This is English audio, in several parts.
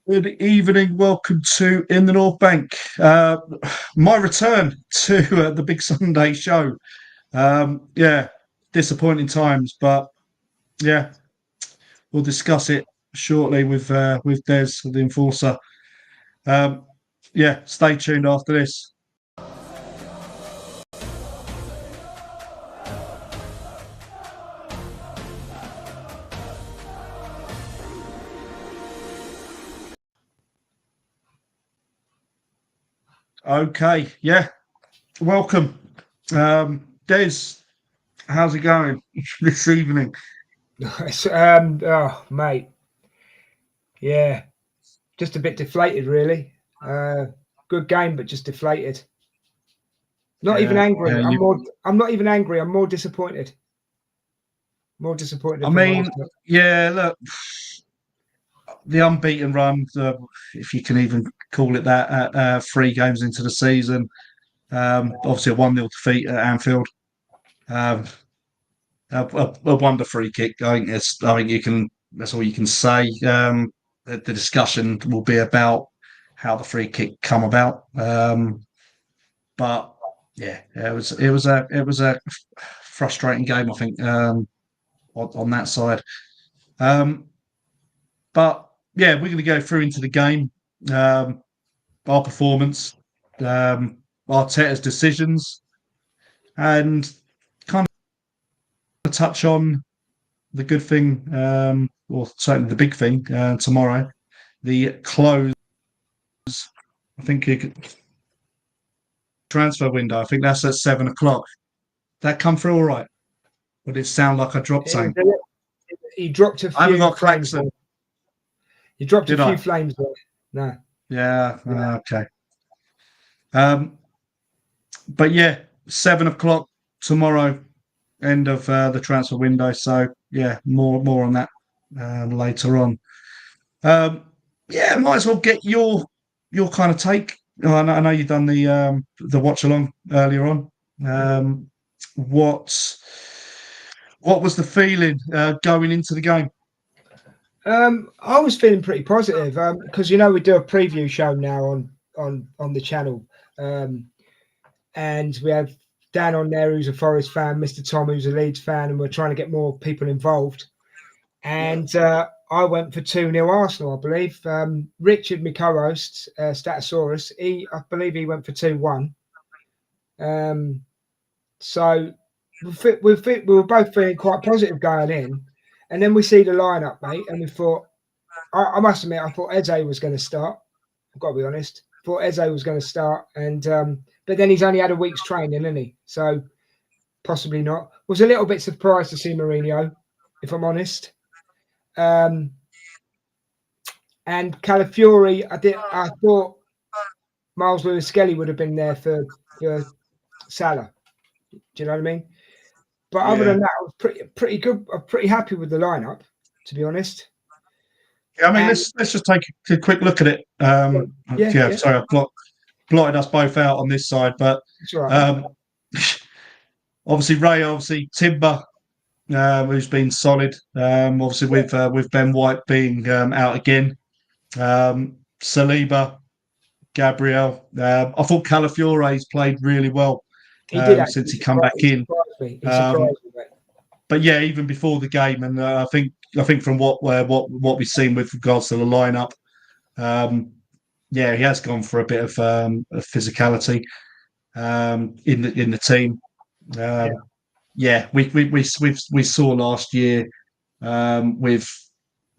Good evening. Welcome to In the North Bank. My return to the Big Sunday show. Yeah, disappointing times, but yeah, we'll discuss it shortly with Des, the enforcer. Um, yeah, stay tuned after this. Okay, yeah, welcome, Des. How's it going this evening? Oh, mate, yeah, just a bit deflated, really. Good game, but just deflated. Not even Yeah, angry. yeah. I'm more. I'm not even angry. I'm more disappointed. More I disappointed from mean, Arsenal. yeah. Look, the unbeaten run, if you can even call it that, at 3 games into the season. Obviously, a 1-0 defeat at Anfield. Um, a wonder free kick. I think you can. That's all you can say. The discussion will be about how the free kick come about. But yeah, it was a frustrating game. I think on that side. Um, but yeah, we're going to go through into the game. Our performance, Arteta's decisions, and kind of touch on the good thing, or certainly the big thing tomorrow, the close. I think you could, transfer window. I think that's at 7 o'clock. That come through all right? Or did it sound like I dropped It was something? he dropped a I haven't few got flames there. Claxon, He dropped a did few I? flames there. No. Yeah. Yeah. Okay. Um, but yeah, 7 o'clock tomorrow. End of the transfer window. So yeah, more on that later on. Um, yeah, might as well get your kind of take. Oh, I know you've done the watch along earlier on. Um, what what was the feeling going into the game? I was feeling pretty positive because we do a preview show now on the channel, um, and we have Dan on there who's a Forest fan, Mr. Tom who's a Leeds fan, and we're trying to get more people involved. Yeah, And I went for 2-0 Arsenal, I believe. Richard, my co-host, Statosaurus, I believe he went for 2-1. Um, so we were both feeling quite positive going in. And then we see the lineup, mate, and we thought, I must admit, I thought Eze was going to start. I've got to be honest. Thought Eze was going to start, and but then he's only had a week's training, isn't he? So possibly not. Was a little bit surprised to see Mourinho, if I'm honest. Um, and Calafiori, I thought Miles Lewis Skelly would have been there for Salah. Do you know what I mean? But other yeah. than that, I was pretty good. I'm pretty happy with the lineup, to be honest. Yeah, I mean, And let's just take a quick look at it. yeah, Yeah, yeah, sorry, I've blotted us both out on this side, but it's all right, mate. um, obviously Ray, obviously Timber, who's been solid. Obviously with Ben White being out again, Saliba, Gabriel. I thought Calafiore's played really well He did since actually he come back he in. surprised me. He Um, surprised me, mate. but yeah, even before the game, and I think from what we've seen with regards to the lineup, um, yeah, he has gone for a bit of physicality in the team. Yeah, Um, yeah, we saw last year with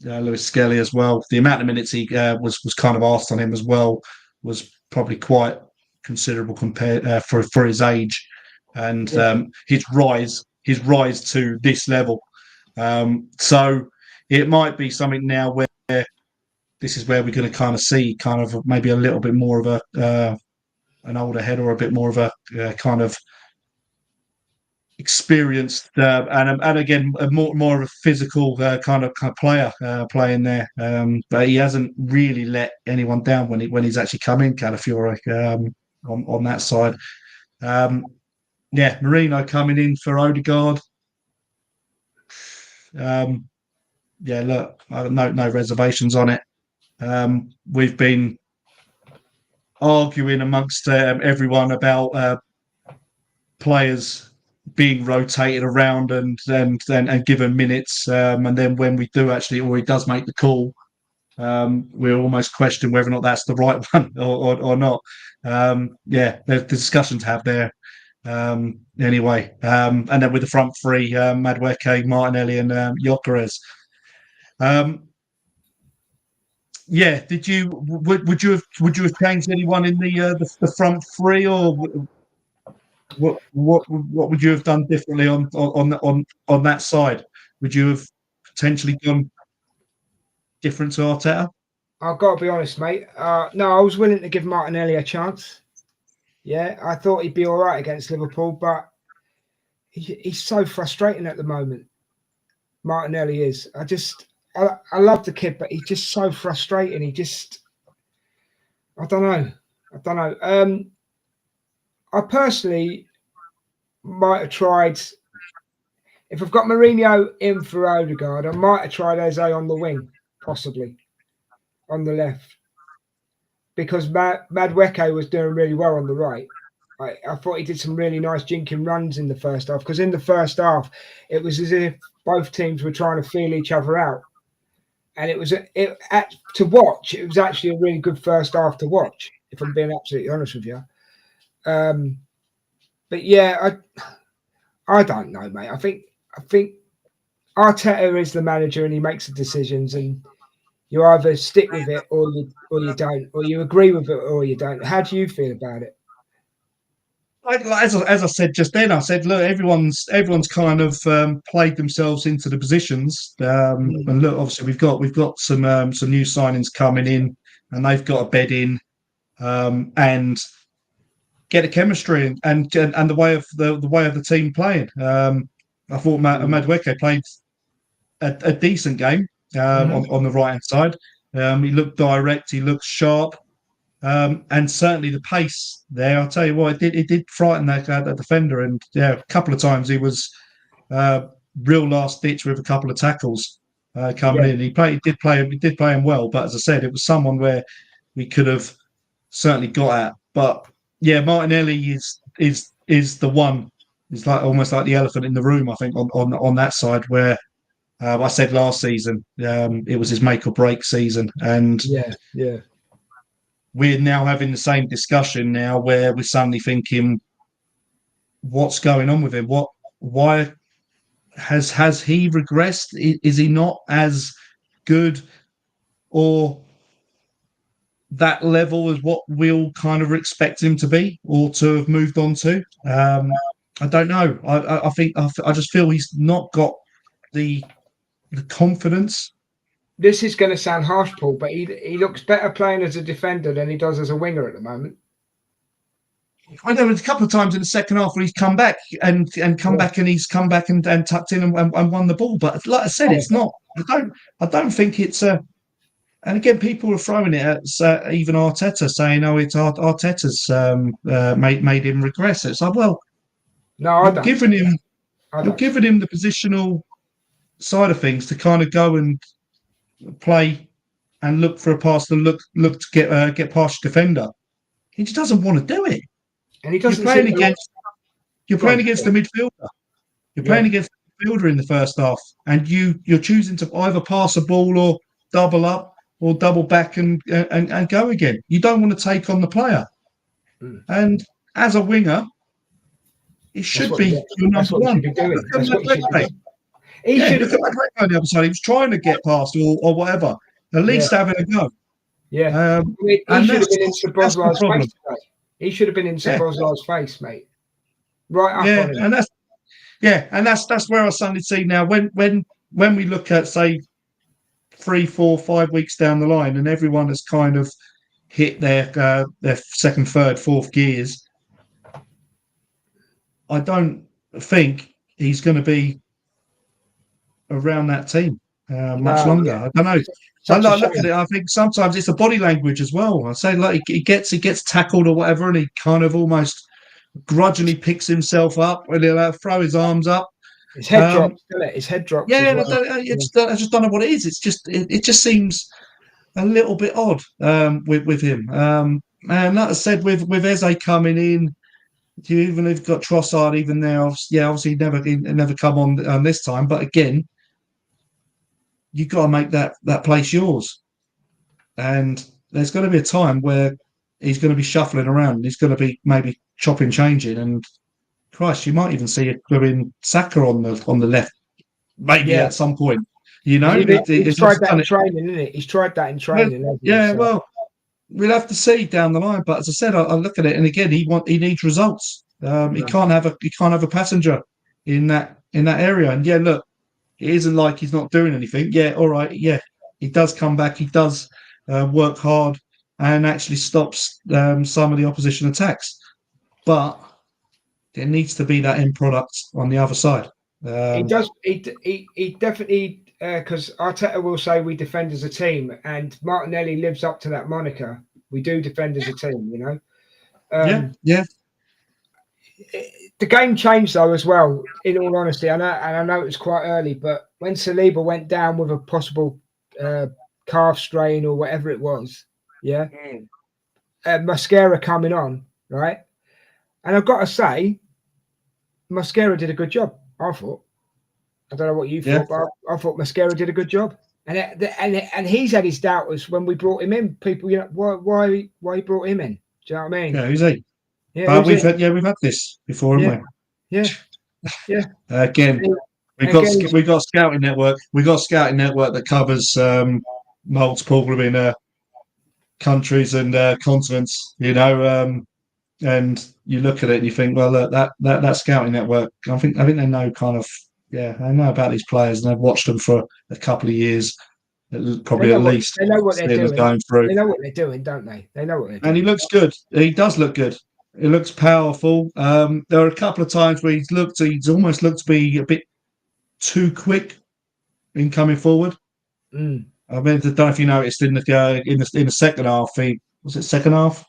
Lewis Skelly as well. The amount of minutes he was kind of asked on him as well was probably quite considerable compared for his age and yeah. his rise to this level. So it might be something now where this is where we're going to kind of see kind of maybe a little bit more of an older head or a bit more of a kind of experienced and again more of a physical kind of player playing there. But he hasn't really let anyone down when he's actually come in, Calafiore, on that side. Um, yeah, Marino coming in for Odegaard. Um, yeah, look, no reservations on it. We've been arguing amongst everyone about players being rotated around and given minutes, and then when we do actually, or he does make the call, we're almost questioning whether or not that's the right one or not. There's discussion to have there. Anyway, and then with the front three, Madueke, Martinelli, and Gyökeres. Did you would you have changed anyone in the front three, or what would you have done differently on that side? Would you have potentially gone different to Arteta? I've got to be honest, mate. No, I was willing to give Martinelli a chance. Yeah, I thought he'd be all right against Liverpool, but he's so frustrating at the moment. Martinelli is. I love the kid, but he's just so frustrating. I don't know. I personally might have tried, if I've got Mourinho in for Odegaard, I might have tried Eze on the wing, possibly, on the left. Because Madueke was doing really well on the right. I thought he did some really nice jinking runs in the first half. Because in the first half, it was as if both teams were trying to feel each other out. And to watch, it was actually a really good first half to watch, if I'm being absolutely honest with you. But yeah, I don't know, mate. I think Arteta is the manager and he makes the decisions, and you either stick with it or you don't, or you agree with it or you don't. How do you feel about it? As I said just then, I said, look, everyone's kind of played themselves into the positions, and look, obviously we've got some new signings coming in, and they've got a bed in, and get the chemistry and the way of the team playing. I thought Madueke played a decent game on the right hand side. He looked direct, he looked sharp. And certainly the pace there, I'll tell you what, it did frighten that defender. And yeah, a couple of times he was real last ditch with a couple of tackles coming in. He did play him well, but as I said, it was someone where we could have certainly got at. But yeah, Martinelli is the one. It's like almost like the elephant in the room, I think, on that side where I said last season it was his make or break season, and we're now having the same discussion now where we're suddenly thinking, what's going on with him? Why has he regressed? Is he not as good or that level as what we'll kind of expect him to be or to have moved on to? I don't know. I just feel he's not got the confidence. This is going to sound harsh, Paul, but he looks better playing as a defender than he does as a winger at the moment. I know a couple of times in the second half where he's come back and he's come back and tucked in and won the ball. But like I said, it's not. I don't think it's a. And again, people are throwing it at even Arteta, saying, "Oh, it's Arteta's made him regress." It's like, well, no, you're giving him the positional side of things to kind of go and play and look for a pass to look to get past your defender. He just doesn't want to do it. And he doesn't. You're playing against the midfielder. You're playing against the midfielder in the first half, and you're choosing to either pass a ball or double up or double back and go again. You don't want to take on the player. And as a winger, it should be your number one. He should have on the other side. He was trying to get past or whatever. At least having a go. Yeah. He should have been in Szoboszlai's face today. He should have been in Szoboszlai's face, mate. Right up on him. And that's where I suddenly see now when we look at, say, 3, 4, 5 weeks down the line and everyone has kind of hit their second, third, fourth gears, I don't think he's going to be around that team much longer. I don't know. I look at it. I think sometimes it's a body language as well. I say, like, he gets tackled or whatever, and he kind of almost grudgingly picks himself up, and he'll throw his arms up. His head drops, doesn't it? His head drops. Yeah, I just don't know what it is. It's just it just seems a little bit odd with him. And like I said, with Eze coming in, you even if you've got Trossard even there, obviously he never come on this time. But again, you've got to make that place yours. And there's going to be a time where he's going to be shuffling around. He's going to be maybe chopping, changing, and Christ, you might even see a blooming Saka on the left, maybe Yeah. at some point. You know, He's tried that in training, isn't it? He's tried that in training. Well, we'll have to see down the line. But as I said, I look at it, and again, he needs results. He can't have a passenger in that area. And yeah, look, it isn't like he's not doing anything. Yeah, all right. Yeah, he does come back. He does work hard and actually stops some of the opposition attacks. But there needs to be that end product on the other side. He does. He definitely, because Arteta will say we defend as a team, and Martinelli lives up to that moniker. We do defend as a team, you know. Yeah. The game changed though as well. In all honesty, I know it was quite early, but when Saliba went down with a possible calf strain or whatever it was, Mascara coming on, right? And I've got to say, Mascara did a good job. I thought. I don't know what you thought, but I thought Mascara did a good job. And he's had his doubters when we brought him in. People, you know, why he brought him in? Do you know what I mean? Yeah, who's he? Yeah, we've had this before, haven't we? Yeah. Again, we've got a scouting network. We've got a scouting network that covers multiple countries and continents. You know, and you look at it and you think, well, look, that scouting network. I think they know they know about these players and they've watched them for a couple of years, probably at least. They know what they're doing. Going through. They know what they're doing, don't they? They know what they're doing. And he looks good. He does look good. He looks powerful. There are a couple of times where he's almost looked to be a bit too quick in coming forward. I mean, I don't know if you noticed in the second half. Was it second half?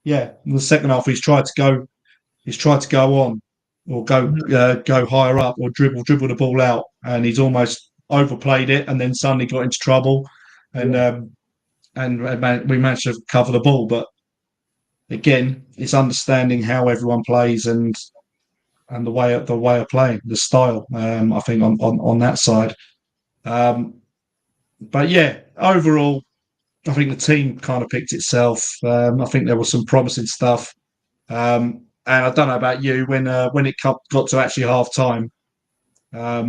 Yeah, in the second half, he's tried to go on or go higher up or dribble the ball out, and he's almost overplayed it, and then suddenly got into trouble, and we managed to cover the ball. But again, it's understanding how everyone plays and the way of playing, the style. I think on that side. But yeah, overall, I think the team kind of picked itself. I think there was some promising stuff. And I don't know about you, when it got to actually half time, I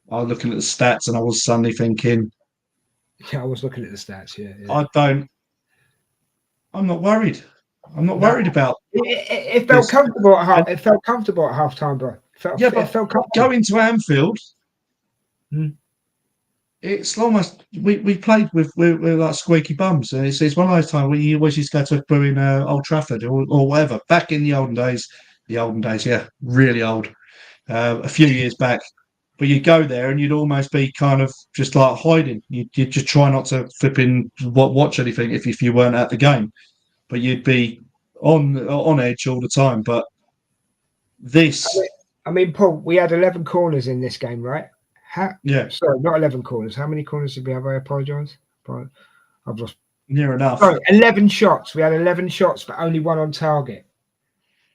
was looking at the stats and I was suddenly thinking. Yeah, I was looking at the stats. Yeah. I'm not worried. I'm not worried about. It felt comfortable at half. It felt comfortable at half time, bro. It felt comfortable. Going to Anfield. It's almost we played with like squeaky bums, and it's one of those times where you always used to go to Old Trafford or whatever. Back in the olden days, really old, a few years back. But you'd go there and you'd almost be kind of just like hiding. You'd just try not to watch anything if you weren't at the game, but you'd be on edge all the time. But this, I mean, Paul, we had 11 corners in this game, right? Sorry, not 11 corners. How many corners did we have? I apologise. I've lost. Near enough. Sorry, 11 shots. We had 11 shots, but only one on target.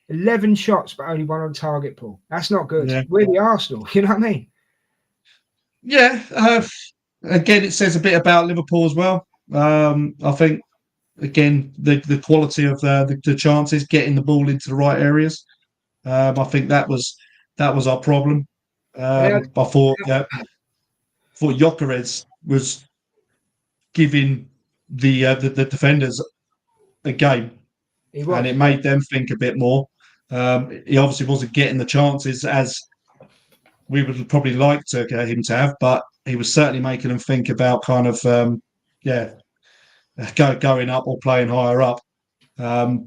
11 shots, but only one on target, Paul. That's not good. Yeah. We're the Arsenal. You know what I mean? Yeah. Again, it says a bit about Liverpool as well. I think, again, the quality of the chances, getting the ball into the right areas. I think that was our problem. I thought Gyökeres was giving the defenders a game, and it made them think a bit more. He obviously wasn't getting the chances as we would probably like to get him to have, but he was certainly making them think about kind of going up or playing higher up. But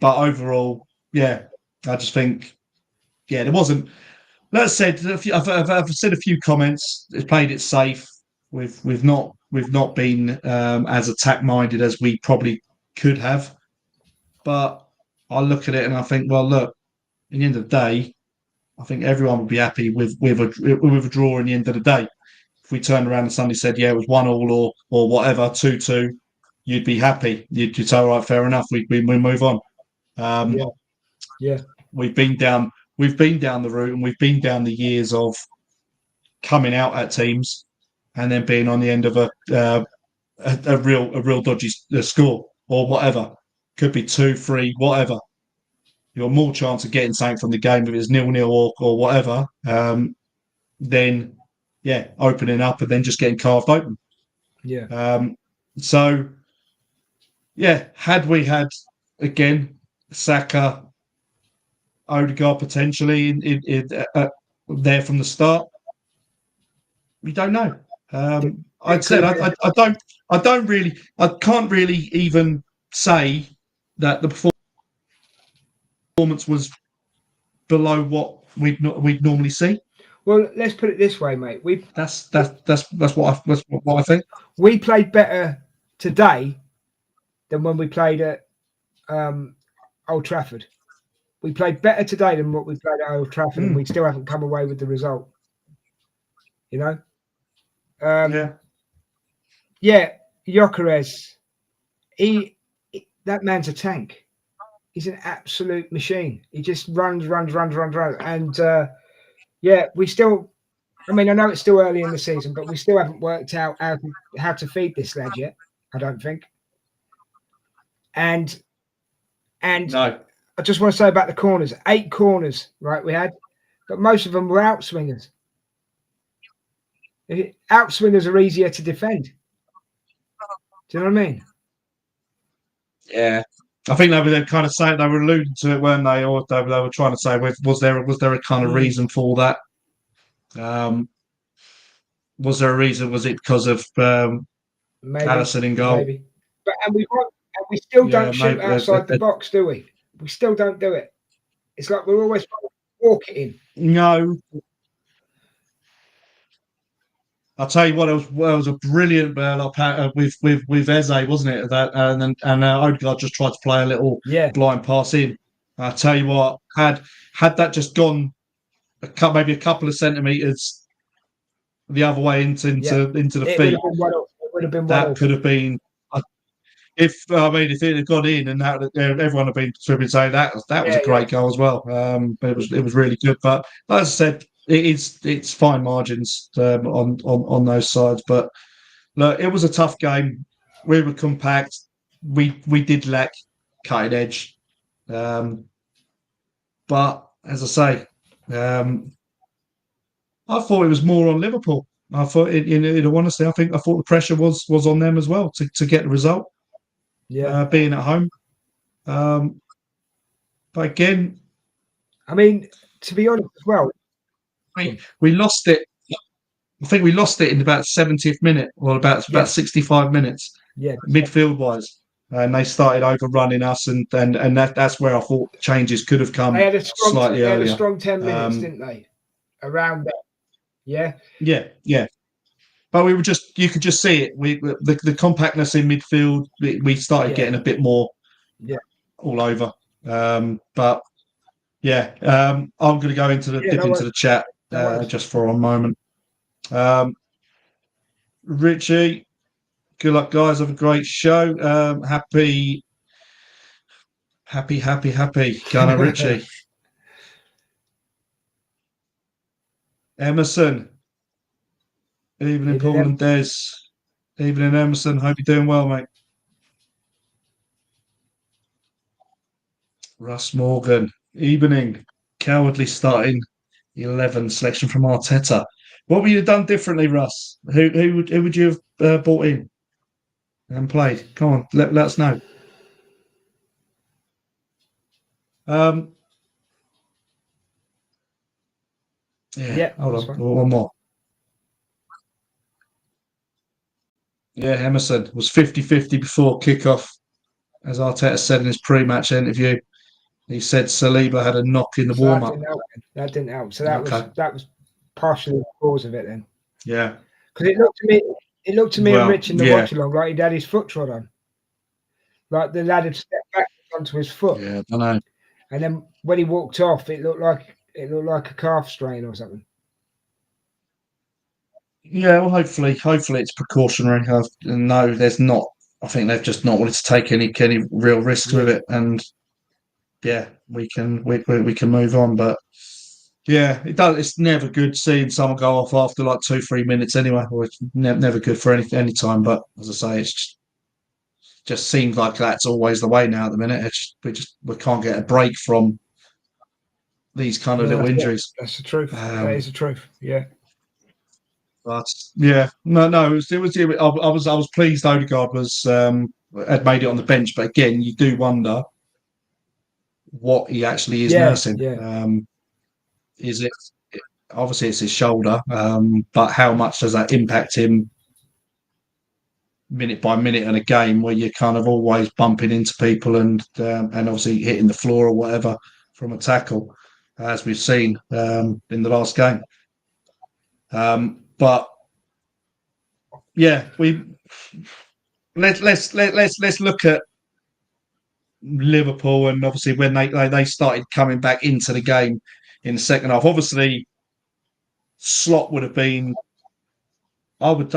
overall, I just think there wasn't. Let's say I've said a few comments. It's played it safe. We've not been as attack minded as we probably could have. But I look at it and I think, well, look, at the end of the day, I think everyone would be happy with a draw in the end of the day. we turned around and suddenly said, yeah, it was 1-1 or whatever, 2-2, you'd be happy. You'd say, all right, fair enough. We move on. Yeah. We've been down the route, and we've been down the years of coming out at teams and then being on the end of a real dodgy score or whatever. Could be 2-3, whatever. You've got more chance of getting something from the game if it's 0-0 or whatever. Then opening up and then just getting carved open. Yeah. So had we had again Saka, Odegaard potentially in there from the start, we don't know. I can't really even say that the performance was below what we'd normally see. Well, let's put it this way, mate. That's what I think. We played better today than when we played at Old Trafford. We played better today than what we played at Old Trafford, and we still haven't come away with the result. You know? Gyökeres, that man's a tank. He's an absolute machine. He just runs. And we still, I mean, I know it's still early in the season, but we still haven't worked out how to feed this lad yet, I don't think. And no. I just want to say about the corners, 8 corners, right, we had, but most of them were outswingers. Outswingers are easier to defend. Do you know what I mean? Yeah. I think they were kind of saying, they were alluding to it, weren't they? Or they were trying to say, was there a kind of reason for that? Was there a reason? Was it because of Alisson in goal? Maybe. And we still don't shoot outside the box, do we? We still don't do it. It's like we're always trying to walk it in. No. I'll tell you what, it was a brilliant with Eze, wasn't it? That and Odegaard just tried to play a little blind pass in. I tell you what, had that just gone maybe a couple of centimeters the other way into the feet, that could have been. If it had gone in, and that everyone had been saying that was a great goal as well. But it was really good. But as I said, it's fine margins on those sides. But look, it was a tough game. We were compact. We did lack cutting edge. But as I say, I thought it was more on Liverpool. I thought, in all honesty, I thought the pressure was on them as well to get the result. Being at home. But again, I mean, to be honest as well, we lost it. I think we lost it in about 70th minute, or about 65 minutes. Midfield wise, and they started overrunning us, and that's where I thought changes could have come. They had a earlier. strong 10 minutes, didn't they? Around that, yeah. But we were you could just see it. The compactness in midfield. We started getting a bit more, all over. But I'm going to go into the chat just for a moment. Richie, good luck, guys. Have a great show. Happy, Gunnar Richie. Emerson. Evening, Paul and Des. Evening, Emerson. Hope you're doing well, mate. Russ Morgan. Evening. Cowardly starting 11 selection from Arteta. What would you have done differently, Russ? Who would you have brought in and played? Come on, let us know. Hold on, one more. Yeah, Emerson was 50-50 before kickoff, as Arteta said in his pre-match interview. He said Saliba had a knock in the warm-up. That didn't help. So that was partially the cause of it then. Yeah. Because it looked to me and Rich in the watch along like he'd had his foot trod on. Like the lad had stepped back onto his foot. Yeah, I don't know. And then when he walked off, it looked like a calf strain or something. Yeah, well, hopefully it's precautionary. No, there's not. I think they've just not wanted to take any real risks with Yeah. it, and yeah, we can move on. But yeah, it does. It's never good seeing someone go off after like 2-3 minutes anyway. Or it's never good for any time. But as I say, it's just seems like that's always the way now at the minute. We can't get a break from these kind of No, little injuries. that's the truth. That Um, is the truth. Yeah. but yeah, no, I was pleased Odegaard was had made it on the bench, but again, you do wonder what he actually is Yeah. nursing. Yeah. Is it obviously it's his shoulder, but how much does that impact him minute by minute in a game where you're kind of always bumping into people and obviously hitting the floor or whatever from a tackle, as we've seen in the last game. But yeah, let's look at Liverpool and obviously when they started coming back into the game in the second half. Obviously, Slot would have been. I'd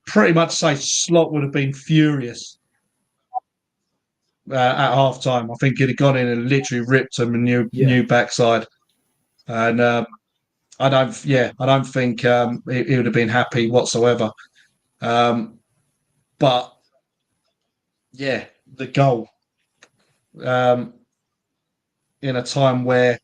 pretty much say Slot would have been furious at half time. I think he'd have gone in and literally ripped him a Yeah. new backside. And I don't think he would have been happy whatsoever. Um, but yeah, the goal um, in a time where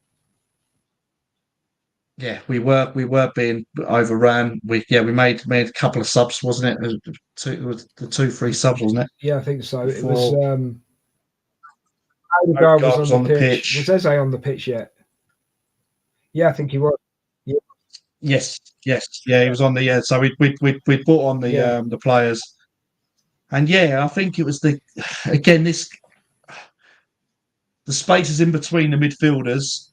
we were being overran. We made a couple of subs, wasn't it? It was the 2-3 subs, wasn't it? Yeah, I think so. It was Before Odegaard was Odegaard on was the on the pitch. Was pitch. Eze on the pitch yet? Yeah, I think he was. Yeah. Yes, yeah, he was on the So we brought on Yeah. the players, and yeah, I think it was again the spaces in between the midfielders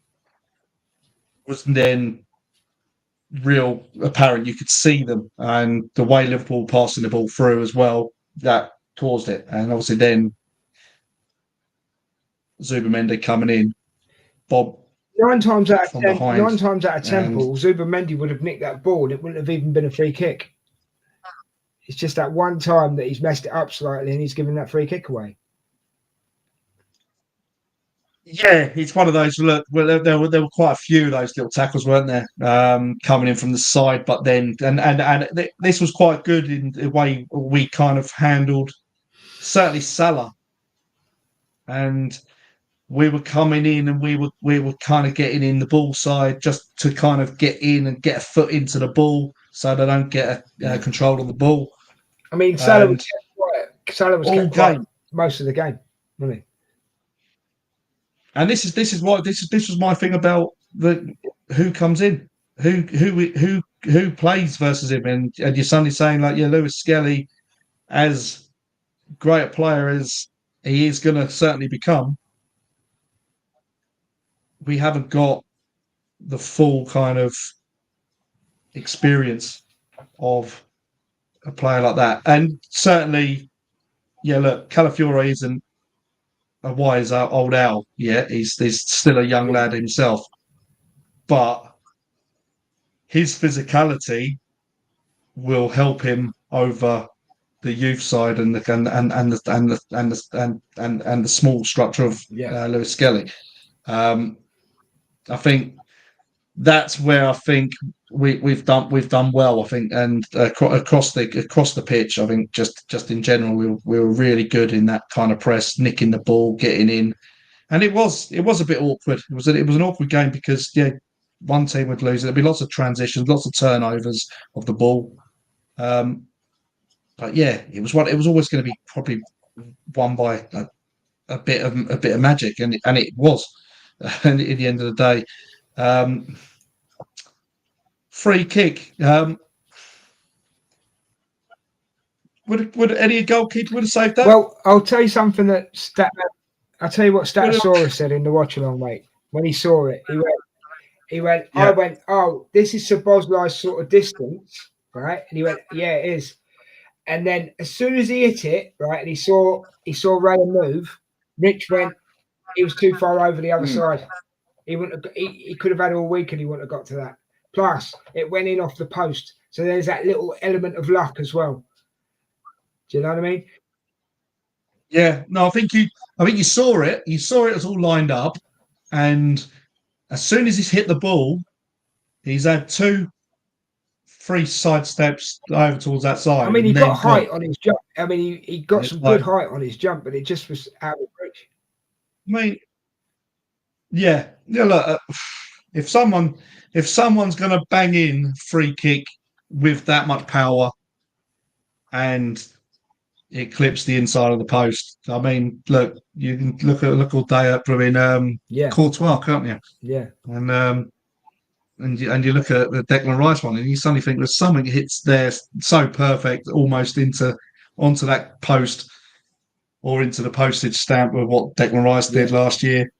was then real apparent. You could see them, and the way Liverpool passing the ball through as well that caused it, and obviously then Zubamendi coming in, Bob Nine times out of from ten, behind, nine times out of ten, and Paul, Zubamendi would have nicked that ball. It wouldn't have even been a free kick. It's just that one time that he's messed it up slightly and he's given that free kick away. yeah, it's one of those. Look, well, there were quite a few of those little tackles, weren't there? Coming in from the side, but then this was quite good in the way we kind of handled certainly Salah, and we were coming in and we were kind of getting in the ball side just to kind of get in and get a foot into the ball so they don't get control of the ball. I mean, And Salah was all kept quiet game. most of the game, wasn't he? And this was my thing about who comes in, who plays versus him, and you're suddenly saying like, yeah, Lewis Skelly, as great a player as he is going to certainly become, we haven't got the full kind of experience of a player like that, and certainly, yeah, look, Calafiore isn't a wise old owl yet. He's still a young Yeah. lad himself, but his physicality will help him over the youth side and the small structure of Yeah. Lewis Skelly. I think that's where I think we've done well. I think, and across the pitch, I think just in general, we were really good in that kind of press, nicking the ball, getting in, and it was a bit awkward. It was an awkward game because yeah, one team would lose. There'd be lots of transitions, lots of turnovers of the ball. But yeah, it was always going to be probably won by a bit of magic, and it was. And at the end of the day, free kick. Would any goalkeeper would have saved that? Well, I'll tell you something I'll tell you what Would have- Statosaurus said in the watch along, mate. When he saw it, Yeah. I went, oh, this is Szoboszlai's sort of distance, right? And he went, yeah, it is. And then as soon as he hit it, right, and he saw Raya move, Rich went, he was too far over the other side. He wouldn't have, he could have had all week and he wouldn't have got to that. Plus, it went in off the post. So there's that little element of luck as well. Do you know what I mean? Yeah. No, I think you saw it. You saw it as all lined up, and as soon as he's hit the ball, he's had 2-3 side steps over towards that side. I mean, he and got then height on his jump. I mean, he got some good height on his jump, but it just was out of reach. I mean, yeah. Look, if someone's going to bang in free kick with that much power and it clips the inside of the post, I mean, look, you can look all day at Courtois, can't you? Yeah. And you look at the Declan Rice one, and you suddenly think there's something hits there so perfect, almost onto that post or into the postage stamp of what Declan Rice did last year.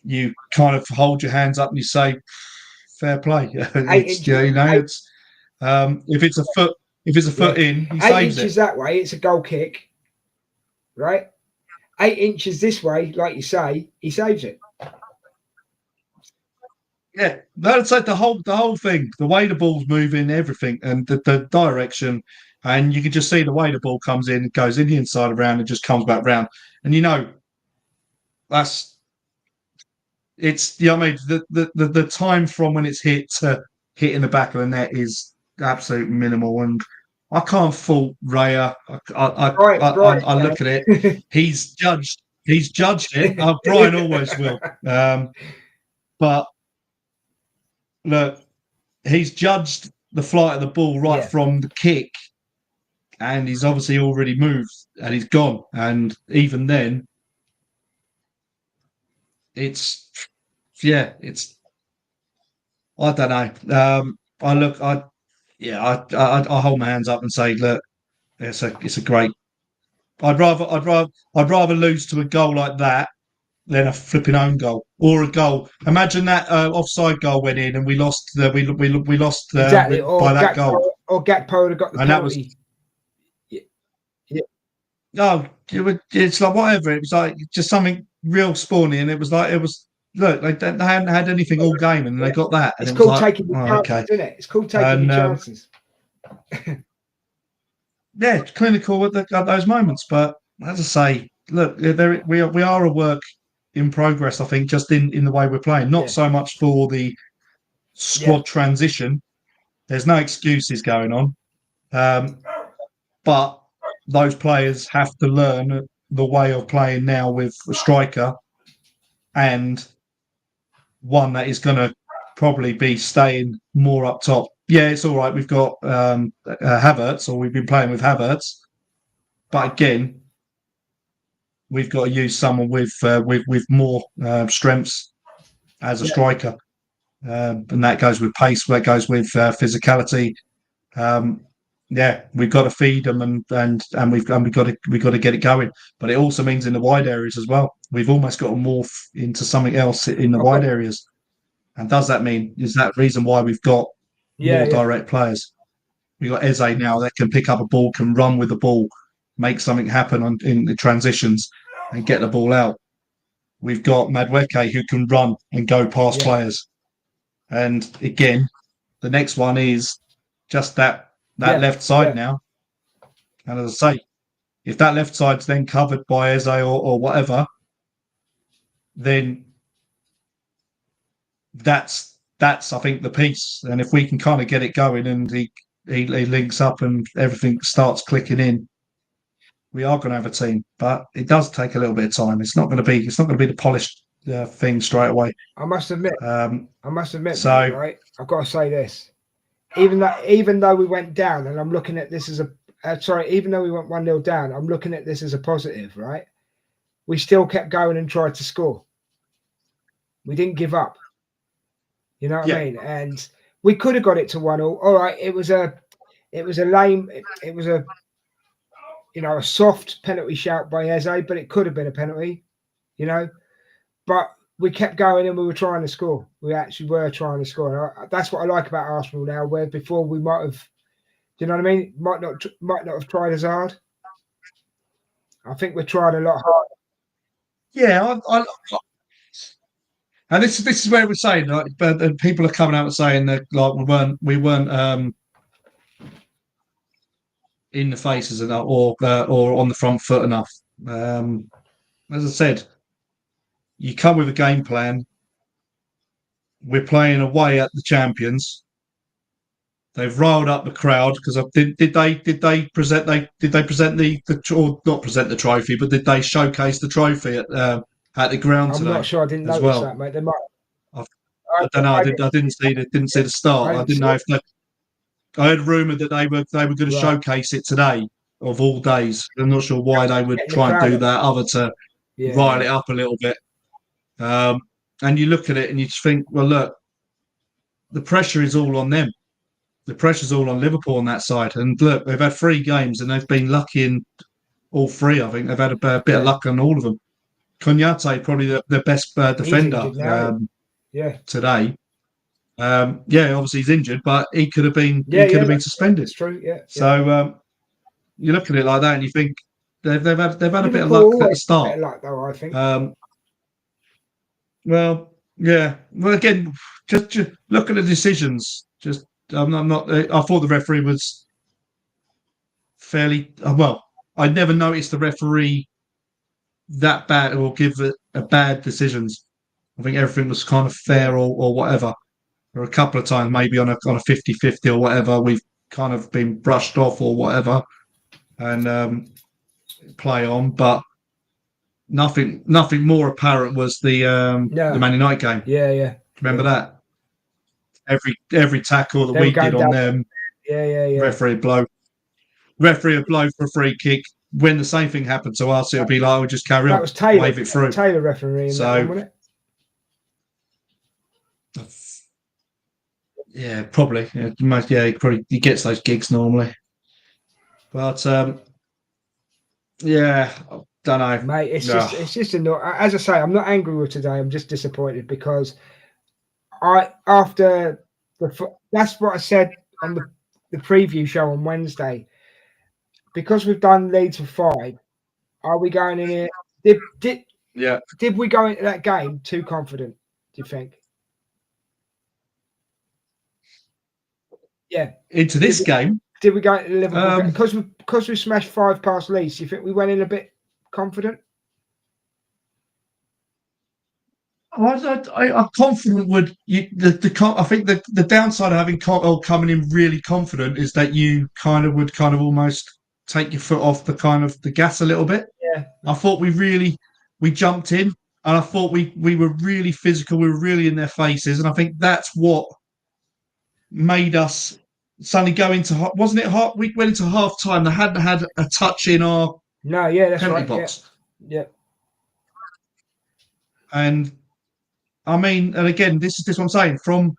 You kind of hold your hands up and you say, "Fair play." It's, if it's a foot in, he 8 saves inches it. that way, it's a goal kick, right? 8 inches this way, like you say, he saves it. Yeah, that's like the whole thing, the way the ball's moving, everything, and the direction, and you can just see the way the ball comes in, goes in the inside of round, and just comes back round, and it's I mean the time from when it's hit to hitting the back of the net is absolute minimal, and I can't fault Raya. I look at it, he's judged it. Brian always will, but. Look, he's judged the flight of the ball right from the kick, and he's obviously already moved and he's gone. And even then, it's I don't know. I hold my hands up and say, look, it's a great. I'd rather lose to a goal like that than a flipping own goal or a goal. Imagine that offside goal went in and we lost. We lost exactly. by that goal. Or Gakpo would have got the penalty. No, it's like whatever. It was like just something real spawny, and it was look. They hadn't had anything all game, and they got that. And it's it was called like, taking the chances, isn't it? It's called taking the chances. Yeah, it's clinical at those moments. But as I say, look, we are a work in progress, I think, just in the way we're playing. Not so much for the squad transition. There's no excuses going on. But those players have to learn the way of playing now with a striker and one that is going to probably be staying more up top. Yeah, it's all right. We've got Havertz, or we've been playing with Havertz. But again, we've got to use someone with more strengths as a striker, and that goes with pace. That goes with physicality. We've got to feed them, and we've got to get it going. But it also means in the wide areas as well. We've almost got to morph into something else in the wide areas. And does that mean is that reason why we've got more direct players? We've got Eze now that can pick up a ball, can run with the ball, make something happen in the transitions and get the ball out. We've got Madueke who can run and go past players. And again, the next one is just that left side now. And as I say, if that left side's then covered by Eze or whatever, then that's I think the piece. And if we can kind of get it going and he links up and everything starts clicking in, we are going to have a team, but it does take a little bit of time. It's not going to be the polished thing straight away. I must admit, so, right? I've got to say this. Even though we went down, and I'm looking at this as even though we went 1-0 down, I'm looking at this as a positive, right? We still kept going and tried to score. We didn't give up. You know what I mean? And we could have got it to 1-1. All right, it was a a soft penalty shout by Eze, but it could have been a penalty, But we kept going and we were trying to score. We actually were trying to score. That's what I like about Arsenal now, where before we might have, do you know what I mean? Might not have tried as hard. I think we're trying a lot harder. Yeah, And this is where we're saying, like, but people are coming out and saying that, like, we weren't in the faces enough, or on the front foot enough. As I said, you come with a game plan. We're playing away at the champions. They've riled up the crowd because did they present the or not present the trophy, but did they showcase the trophy at the ground today? I'm not sure. I didn't notice that, mate. They might. I don't know. I didn't see the start. I didn't know if they. I heard rumoured that they were going to showcase it today of all days. I'm not sure why they would try and do that, other to rile it up a little bit. And you look at it and you just think, well, look, the pressure is all on them. The pressure's all on Liverpool on that side. And look, they've had 3 games and they've been lucky in all 3. I think they've had a bit of luck on all of them. Kognate probably the best defender today. Obviously he's injured, but he could have been been suspended. It's true. Yeah. So you look at it like that and you think they've had a bit of luck at the start. Bit of luck, though, I think. Well, again, just look at the decisions. I'm not. I thought the referee was fairly well. I never noticed the referee that bad or give it a bad decisions. I think everything was kind of fair or whatever. Or a couple of times, maybe on a 50-50 or whatever, we've kind of been brushed off or whatever, and play on. But nothing more apparent was the Man United game. Yeah. Remember that? Every tackle that we did on them, referee would blow for a free kick. When the same thing happened to us, it would be like, we'll just carry on, was Taylor, wave it through. Taylor referee, wasn't it? Yeah, probably. He gets those gigs normally. But I don't know, mate. It's just annoying. As I say, I'm not angry with today. I'm just disappointed because that's what I said on the preview show on Wednesday. Because we've done Leeds for 5, are we going in here? Did we go into that game too confident? Do you think? Yeah. Into this game? Did we go into Liverpool because we smashed 5 past Leeds? Do you think we went in a bit confident? I'm confident. I think the downside of having coming in really confident is that you kind of would almost take your foot off the gas a little bit. Yeah. I thought we jumped in, and I thought we were really physical. We were really in their faces, and I think that's what made us suddenly go into. Wasn't it? We went into half time. They hadn't had a touch in our that's penalty right. box. Yeah. And I mean, and again, this is what I'm saying from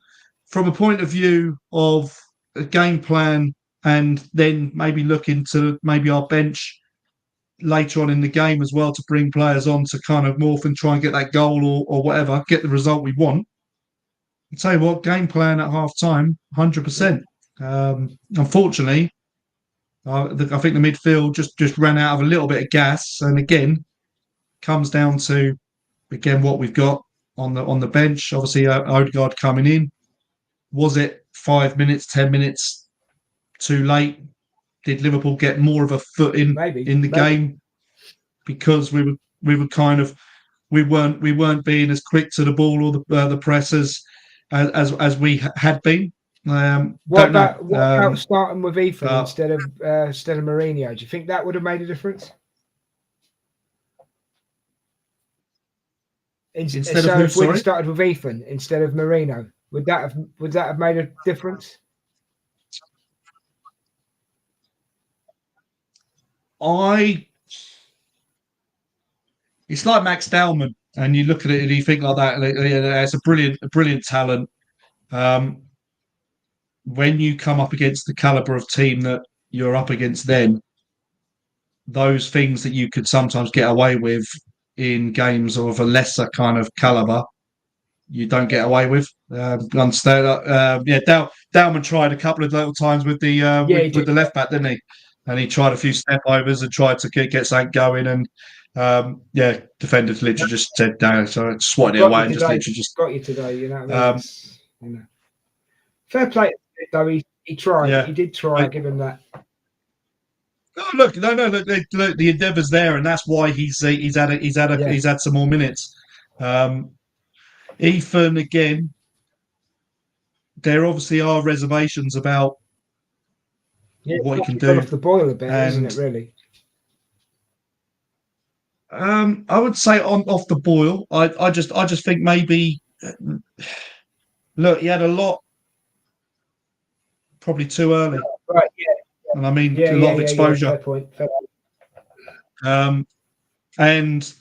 a point of view of a game plan, and then maybe look into maybe our bench later on in the game as well to bring players on to kind of morph and try and get that goal or whatever, get the result we want. I'll tell you what, game plan at half time, 100%. Unfortunately, I think the midfield just ran out of a little bit of gas, and again, comes down to what we've got on the bench. Obviously, Odegaard coming in. Was it 5 minutes, 10 minutes too late? Did Liverpool get more of a foot in the game because we weren't being as quick to the ball or the pressers as we had been? What about starting with Ethan instead of Mourinho? Do you think that would have made a difference? If we'd started with Ethan instead of Mourinho, would that have made a difference? It's like Max Dowman, and you look at it and you think like that. It's a brilliant talent. When you come up against the caliber of team that you're up against, then those things that you could sometimes get away with in games of a lesser kind of caliber, you don't get away with. Understand? Dowman tried a couple of little times with the left back, didn't he? and he tried a few step overs and tried to get something going, and defender literally just said no, so I swatted it away and just literally just got you today. You know what I mean? You know, fair play though. He tried. Yeah. He did try. I'll give him that. Oh, look, the endeavour's there, and that's why he's had some more minutes. Ethan, again, there obviously are reservations about what he can do. Off the boil a bit, isn't it? Really. I would say off the boil. I just think maybe look, he had a lot probably too early. Right. Yeah. And I mean a lot of exposure. Fair point. And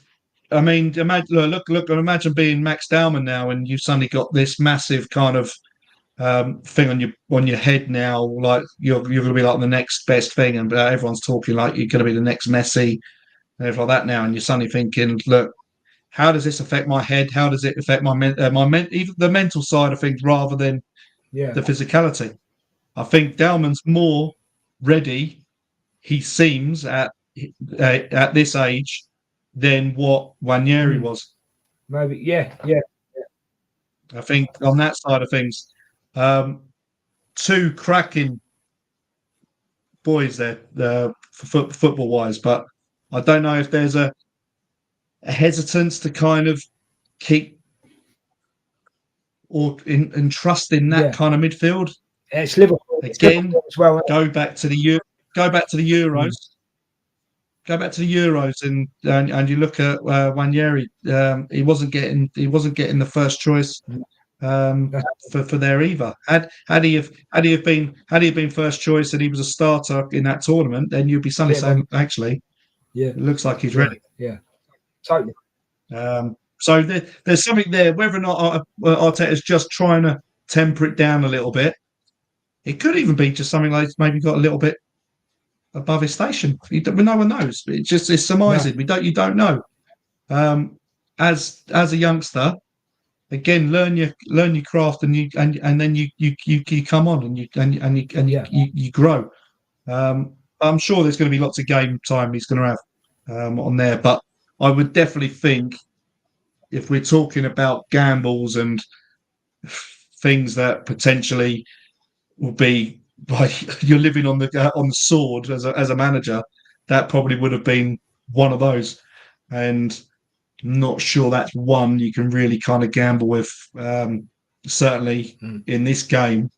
I mean, imagine being Max Dowman now, and you've suddenly got this massive kind of thing on your head now. Like you're going to be like the next best thing, and everyone's talking like you're going to be the next Messi and everything like that now. And you're suddenly thinking, look, how does this affect my head? How does it affect even the mental side of things rather than the physicality? I think Dowman's more ready. He seems at this age than what Nwaneri was. Maybe, yeah. I think on that side of things, two cracking boys there, football wise, but I don't know if there's a hesitance to kind of keep or trust in that kind of midfield. It's Liverpool again. Liverpool as well. Go back to the Euros. Go back to the Euros and you look at Nwaneri. He wasn't getting the first choice for there either. Had he been first choice and he was a starter in that tournament, then you'd be suddenly saying, actually, it looks like he's ready. Yeah, totally. So there's something there. Whether or not Arteta's just trying to temper it down a little bit, it could even be just something like maybe got a little bit above his station. No one knows. It's surmising. No. You don't know. As a youngster, again, learn your craft, and then you come on and you grow. I'm sure there's going to be lots of game time he's going to have on there, but I would definitely think if we're talking about gambles and things that potentially will be like you're living on the sword as a manager, that probably would have been one of those. And I'm not sure that's one you can really kind of gamble with, certainly in this game.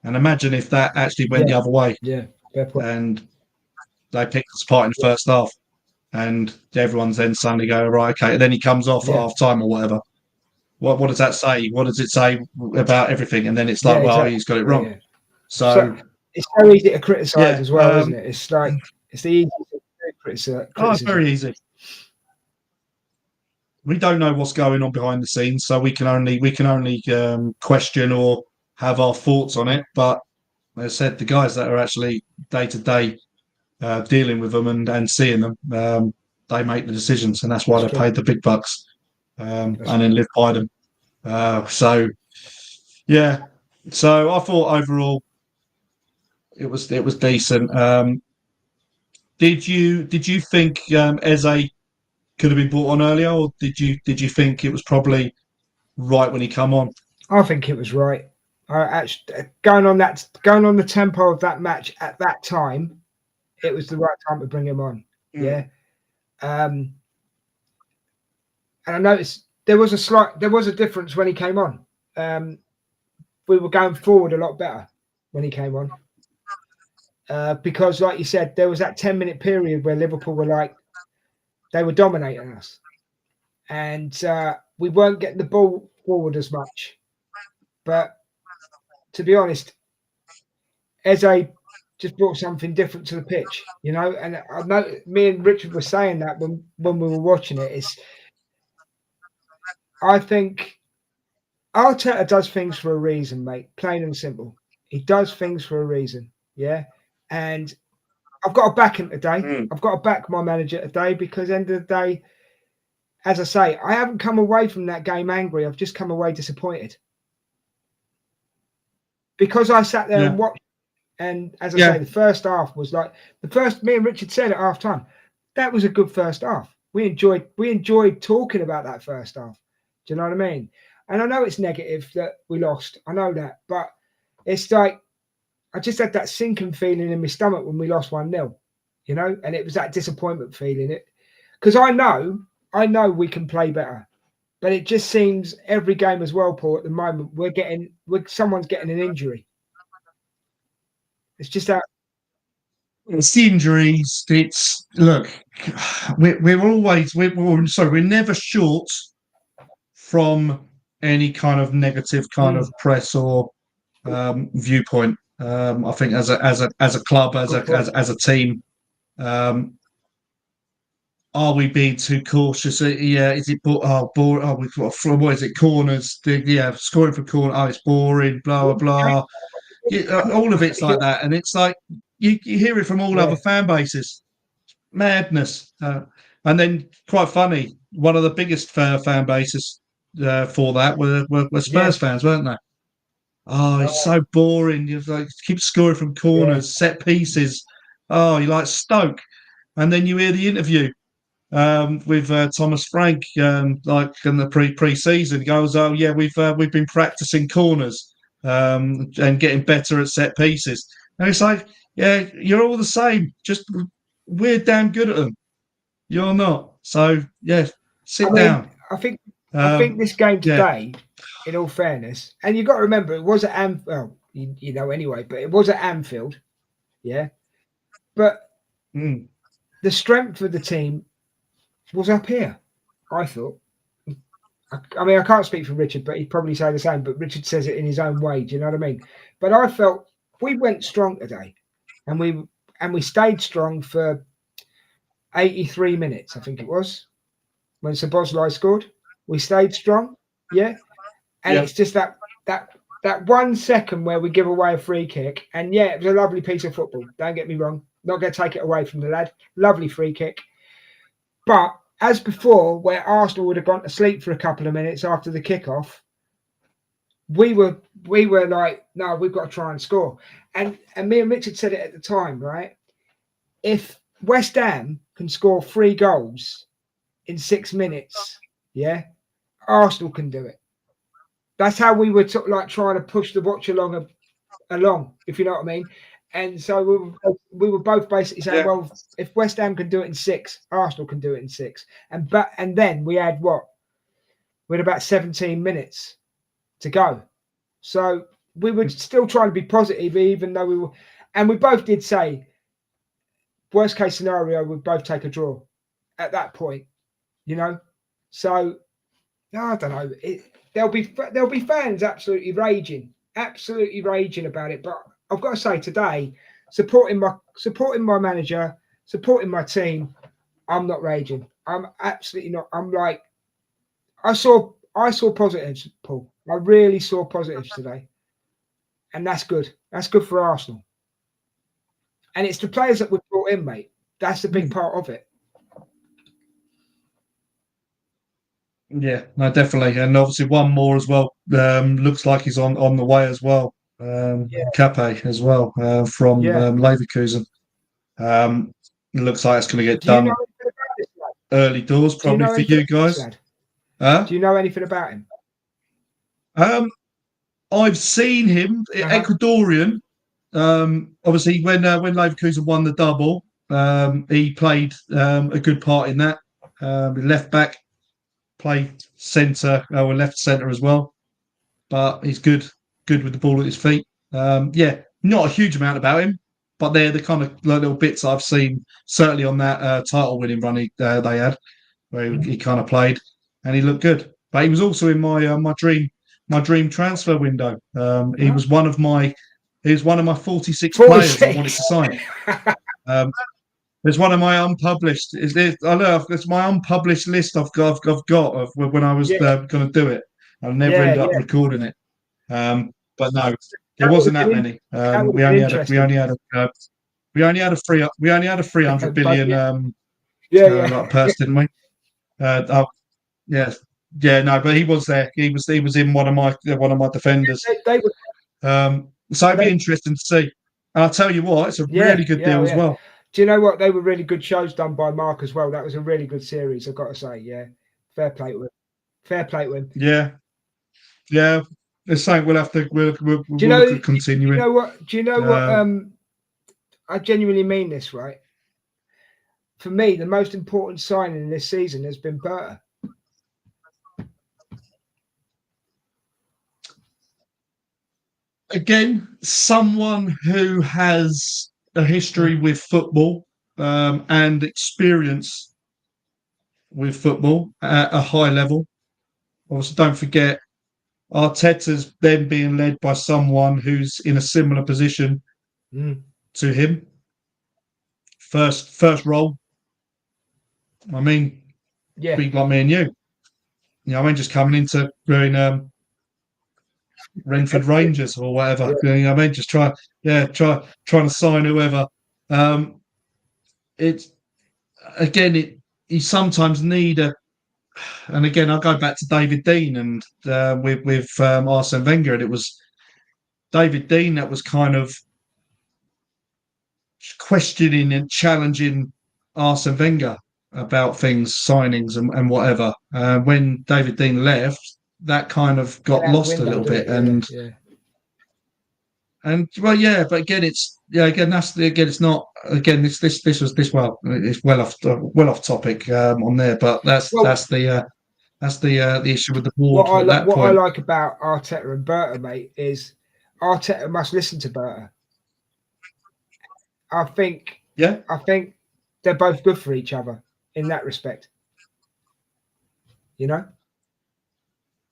And imagine if that actually went the other way. Yeah, fair point. And they picked us apart in the first half, and everyone's then suddenly go, right, okay. And then he comes off at half time or whatever. What does that say? What does it say about everything? And then it's like, well, he's got it wrong. Yeah. So it's so easy to criticise as well, isn't it? It's like it's the easiest to criticise. Oh, it's very easy. We don't know what's going on behind the scenes, so we can only question or have our thoughts on it. But as I said, the guys that are actually day to day dealing with them and seeing them, they make the decisions, and that's why they're paid the big bucks and then live by them. So I thought overall it was decent. Did you think Eze could have been brought on earlier, or did you think it was probably right when he come on? I think it was right. Going on the tempo of that match at that time, it was the right time to bring him on. Yeah. And I noticed there was a difference when he came on. We were going forward a lot better when he came on. Because like you said, there was that 10-minute period where Liverpool were they were dominating us. And we weren't getting the ball forward as much. But to be honest, Eze just brought something different to the pitch, you know. And I know me and Richard were saying that when we were watching it. I think Arteta does things for a reason, mate. Plain and simple. He does things for a reason, yeah. And I've got to back him today. I've got to back my manager today because at the end of the day, as I say, I haven't come away from that game angry. I've just come away disappointed. Because I sat there and watched And as I say, the first half was like me and Richard said at half time, that was a good first half. We enjoyed talking about that first half. Do you know what I mean? And I know it's negative that we lost. I know that, but it's like I just had that sinking feeling in my stomach when we lost 1-0, you know, and it was that disappointment feeling. It because I know we can play better, but it just seems every game as well, Paul. At the moment, someone's getting an injury. It's just that. It's the injuries. It's look, we're never short from any kind of negative kind of press or viewpoint. I think as a club, as a team, are we being too cautious? Yeah, is it boring? We've got what is it? Corners? Scoring for corner. Oh, it's boring. Blah blah blah. All of it's like that, and it's like you hear it from all other fan bases. Madness, and then quite funny. One of the biggest fan bases for that were Spurs fans, weren't they? Oh, it's so boring. You like keep scoring from corners, set pieces. Oh, you like Stoke, and then you hear the interview with Thomas Frank, like in the pre-season. He goes, "Oh yeah, we've been practicing corners and getting better at set pieces." And it's like, yeah, you're all the same. Just we're damn good at them. You're not. So yeah, sit down. I think this game today, in all fairness, and you've got to remember it was at Anfield. Well, you know anyway, but it was at Anfield. Yeah, but the strength of the team was up here, I thought. I mean, I can't speak for Richard, but he'd probably say the same. But Richard says it in his own way. Do you know what I mean? But I felt we went strong today, and we stayed strong for 83 minutes. I think it was when Szoboszlai scored. We stayed strong, and it's just that 1 second where we give away a free kick, and it was a lovely piece of football. Don't get me wrong. Not going to take it away from the lad. Lovely free kick. But as before, where Arsenal would have gone to sleep for a couple of minutes after the kickoff, we were like, no, we've got to try and score. And me and Richard said it at the time, right? If West Ham can score 3 goals in 6 minutes, Arsenal can do it. That's how we were like trying to push the watch along, if you know what I mean. And so we were both basically saying, well, if West Ham can do it in 6, Arsenal can do it in 6. And then we had about 17 minutes to go. So we were still trying to be positive, even though we were, and we both did say, worst case scenario, we'd both take a draw at that point, you know. So I don't know. There'll be fans absolutely raging about it, but I've got to say today, supporting my manager, supporting my team, I'm not raging. I'm absolutely not. I'm like, I saw positives, Paul. I really saw positives today, and that's good. That's good for Arsenal, and it's the players that we brought in, mate. That's the big part of it. Yeah, no, definitely, and obviously one more as well. Looks like he's on the way as well. Cape as well from Leverkusen. Looks like it's going to get done early doors, probably for you guys. Do you know anything about him? I've seen him, Ecuadorian. Obviously, when Leverkusen won the double, he played a good part in that. Left back, played centre or left centre as well, but he's good with the ball at his feet. Not a huge amount about him, but they're the kind of little bits I've seen, certainly on that title-winning run they had, where he kind of played, and he looked good. But he was also in my dream transfer window. He was one of my 46 players I wanted to sign. There's one of my unpublished. It's my unpublished list I've got of when I was going to do it. I never ended up recording it. But no, there wasn't that many. We only had a 300 billion like purse, didn't we? No, but he was there. He was in one of my defenders. So it'd be interesting to see. And I'll tell you what, it's a really good deal as well. Do you know what? They were really good shows done by Mark as well. That was a really good series, I've got to say. Yeah, fair play to him. Fair play to him. Yeah. It's something we'll have to we'll do you look know? at continuing. Do you know what? Do you know what? I genuinely mean this, right? For me, the most important signing in this season has been Berta. Again, someone who has a history with football and experience with football at a high level. Also, don't forget, Arteta's then being led by someone who's in a similar position to him. First role. I mean, big like me and you. You know, I mean, just coming into doing Renford Rangers or whatever. You know, I mean, just trying to sign whoever. It's again, you sometimes need a. And again, I'll go back to David Dean and with Arsene Wenger, and it was David Dean that was kind of questioning and challenging Arsene Wenger about things, signings and whatever. When David Dean left, that kind of got lost a little bit, and well, but again, it's it's not again. This was this well, it's well off topic on there, but that's the issue with the board at that point. What I like about Arteta and Berta, mate, is Arteta must listen to Berta. I think they're both good for each other in that respect. You know.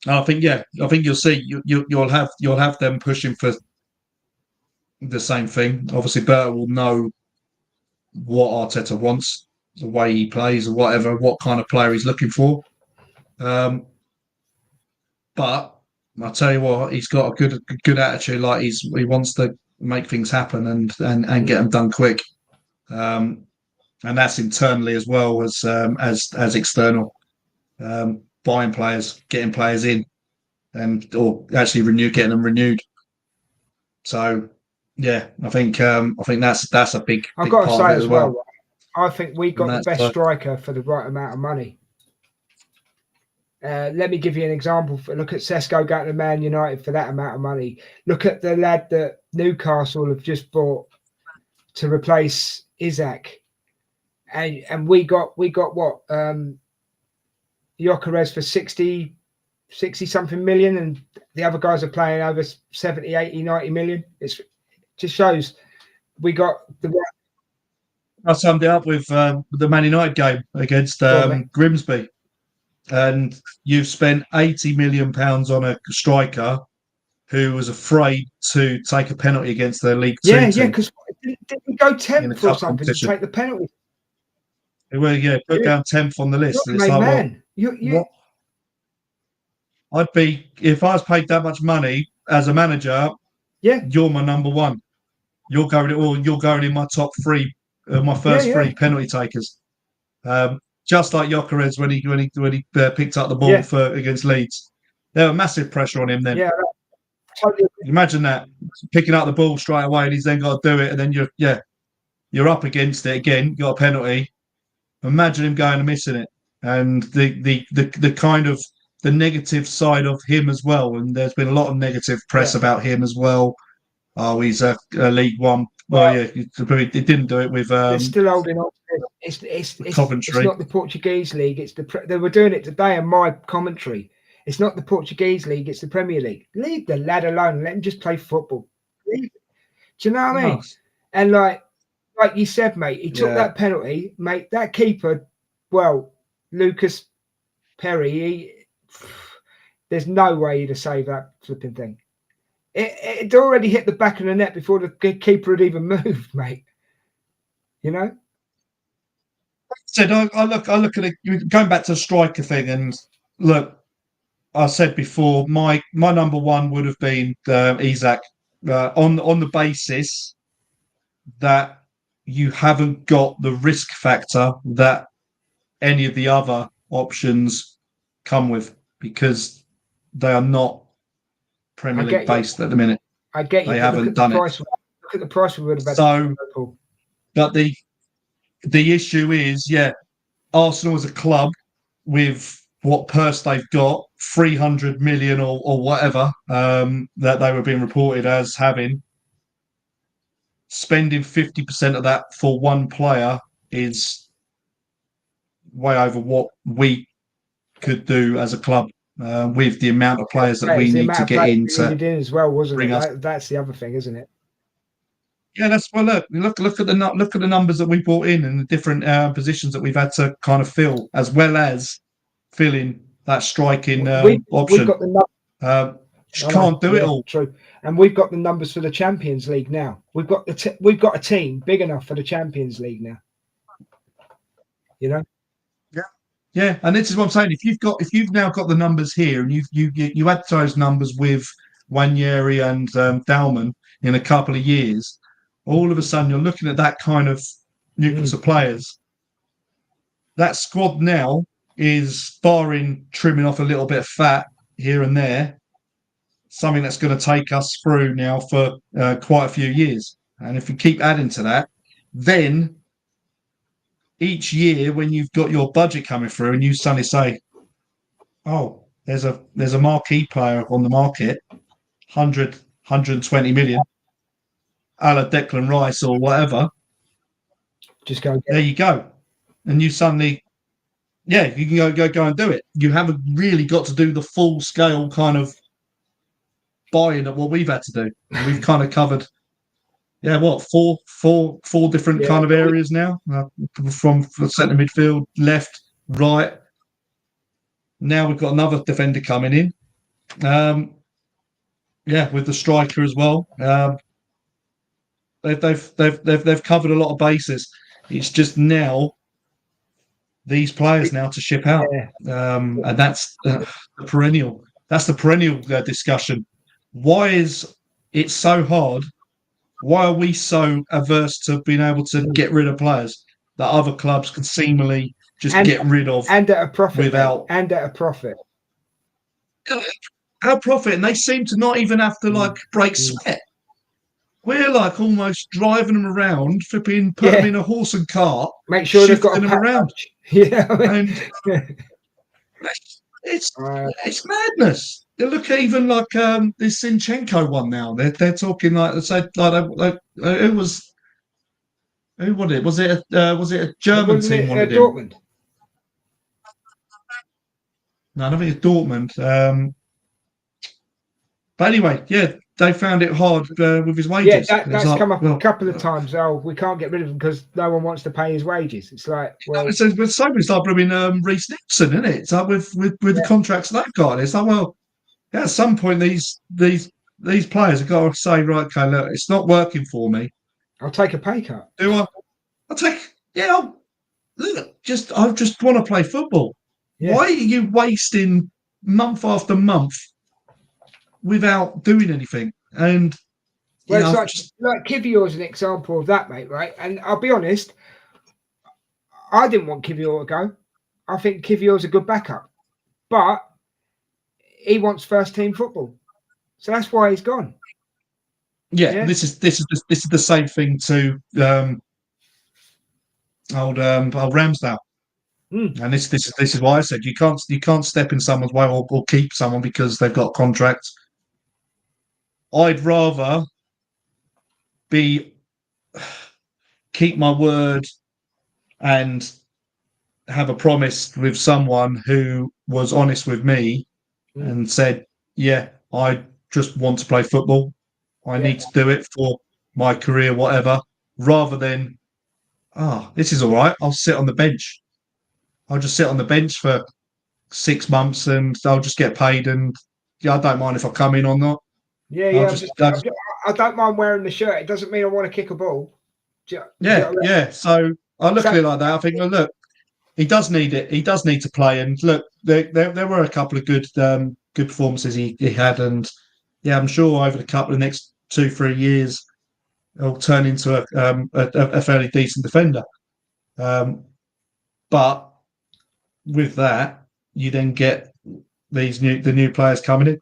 I think you'll see you'll have them pushing for the same thing. Obviously, Berta will know what Arteta wants, the way he plays, or whatever, what kind of player he's looking for. But I'll tell you what, he's got a good attitude. Like he wants to make things happen and get them done quick. And that's internally as well as external. Buying players, getting players in, or actually getting them renewed. So yeah, I think that's a big. I've got to say as well. I think we got the best striker for the right amount of money. Let me give you an example. Look at Sesko going to Man United for that amount of money. Look at the lad that Newcastle have just bought to replace Isaac, and we got what Gyökeres for 60 something million, and the other guys are playing over 70, 80, 90 million. It just shows we got the right. I summed it up with the Man United game against Grimsby. And you've spent £80 million on a striker who was afraid to take a penalty against their League Two team. Yeah, because didn't go 10th or something to take the penalty. Well, put down 10th on the list. And it's like, man, I'd be, if I was paid that much money as a manager. You're my number one. You're going in my top three, my first three penalty takers. Just like Gyökeres when he picked up the ball against Leeds, there was massive pressure on him then. Yeah, totally. Imagine that, picking up the ball straight away, and he's then got to do it, and then you're up against it again. You got a penalty. Imagine him going and missing it, and the kind of the negative side of him as well. And there's been a lot of negative press about him as well. Oh, he's a League One. Well, he didn't do it with. They're still holding on. It's not the Portuguese league. It's they were doing it today in my commentary. It's not the Portuguese league. It's the Premier League. Leave the lad alone. Let him just play football. Do you know what I mean? And like you said, mate, he took that penalty, mate. That keeper, Lucas Perry. There's no way he'd have saved that flipping thing. It already hit the back of the net before the keeper had even moved, mate. You know. Said I look at it going back to the striker thing, and look, I said before my number one would have been Isaac on the basis that you haven't got the risk factor that any of the other options come with, because they are not Premier League based at the minute. I get you. They haven't done it. Look at the price we would have had. So, but the issue is, Arsenal as a club with what purse they've got, 300 million or whatever that they were being reported as having, spending 50% of that for one player is way over what we could do as a club with the amount of players that we need to get in to in as well, wasn't bring us. That's the other thing, isn't it? Yeah, that's well. Look at the numbers that we brought in and the different positions that we've had to kind of fill, as well as filling that striking option. We've got the just can't do it all. True, and we've got the numbers for the Champions League now. We've got we've got a team big enough for the Champions League now. You know. Yeah, and this is what I'm saying. If you've now got the numbers here, and you add those numbers with Wanyeri and Dalman in a couple of years, all of a sudden you're looking at that kind of nucleus of players. That squad now is, barring trimming off a little bit of fat here and there, something that's going to take us through now for quite a few years. And if you keep adding to that, then each year when you've got your budget coming through and you suddenly say, oh, there's a marquee player on the market, 120 million, a la Declan Rice or whatever, just go. There you go. And you suddenly, you can go and do it. You haven't really got to do the full scale kind of buying of what we've had to do. We've kind of covered, four different kind of areas now, from centre midfield, left, right. Now we've got another defender coming in. With the striker as well. They've covered a lot of bases. It's just now these players now to ship out, and that's the perennial. That's the perennial discussion. Why is it so hard? Why are we so averse to being able to get rid of players that other clubs can seemingly just get rid of and at a profit? Without and at a profit. Our profit, and they seem to not even have to break sweat. We're almost driving them around, putting them in a horse and cart, make sure they've got them around. And it's madness. They look even like this Zinchenko one now. They're talking who was it? Was it a German team? Dortmund. No, I don't think it's Dortmund. But anyway, they found it hard with his wages. Yeah, that's come up a couple of times. Oh, we can't get rid of him because no one wants to pay his wages. It's like, well, it's so much like Reece Nelson, isn't it? It's like with the contracts they've got. It's like, well, at some point these players have got to say, right, okay, look, it's not working for me. I'll take a pay cut. Do I? I'll take. I just want to play football. Yeah. Why are you wasting month after month without doing anything? And it's like Kivior is an example of that, mate. Right? And I'll be honest, I didn't want Kivior to go. I think Kivior is a good backup, but he wants first team football, so that's why he's gone. Yeah. This is the same thing to old Ramsdale. And this is why I said you can't step in someone's way or keep someone because they've got contracts. I'd rather keep my word and have a promise with someone who was honest with me and said, I just want to play football. I need to do it for my career, whatever, rather than, this is all right. I'll sit on the bench. I'll just sit on the bench for 6 months and I'll just get paid. And I don't mind if I come in or not. I don't mind wearing the shirt. It doesn't mean I want to kick a ball. So I look at it like that. I think, look, he does need it. He does need to play. And look, there were a couple of good performances he had. And I'm sure over the next 2-3 years, he'll turn into a fairly decent defender. But with that, you then get the new players coming in.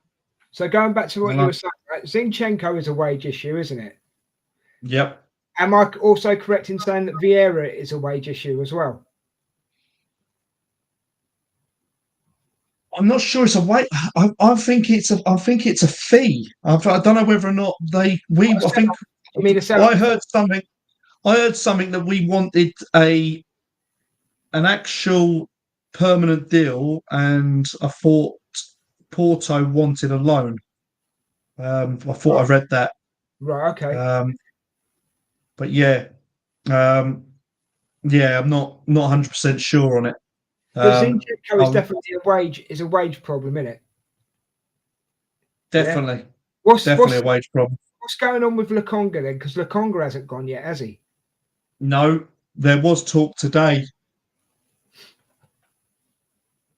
So going back to what you were saying, right? Zinchenko is a wage issue, isn't it? Yep. Am I also correct in saying that Vieira is a wage issue as well? I'm not sure it's a wait. I think it's a fee. I don't know whether or not I think You mean a I salary? heard something. I heard something that we wanted an actual permanent deal, and I thought Porto wanted a loan. I thought I read that. Right. Okay. But yeah, um, yeah, I'm not 100% sure on it. But Zinchenko is I'll definitely a wage problem, isn't it? definitely, What's definitely a wage problem. what's going on with Lokonga then? Because Lokonga hasn't gone yet, has he? No, there was talk today.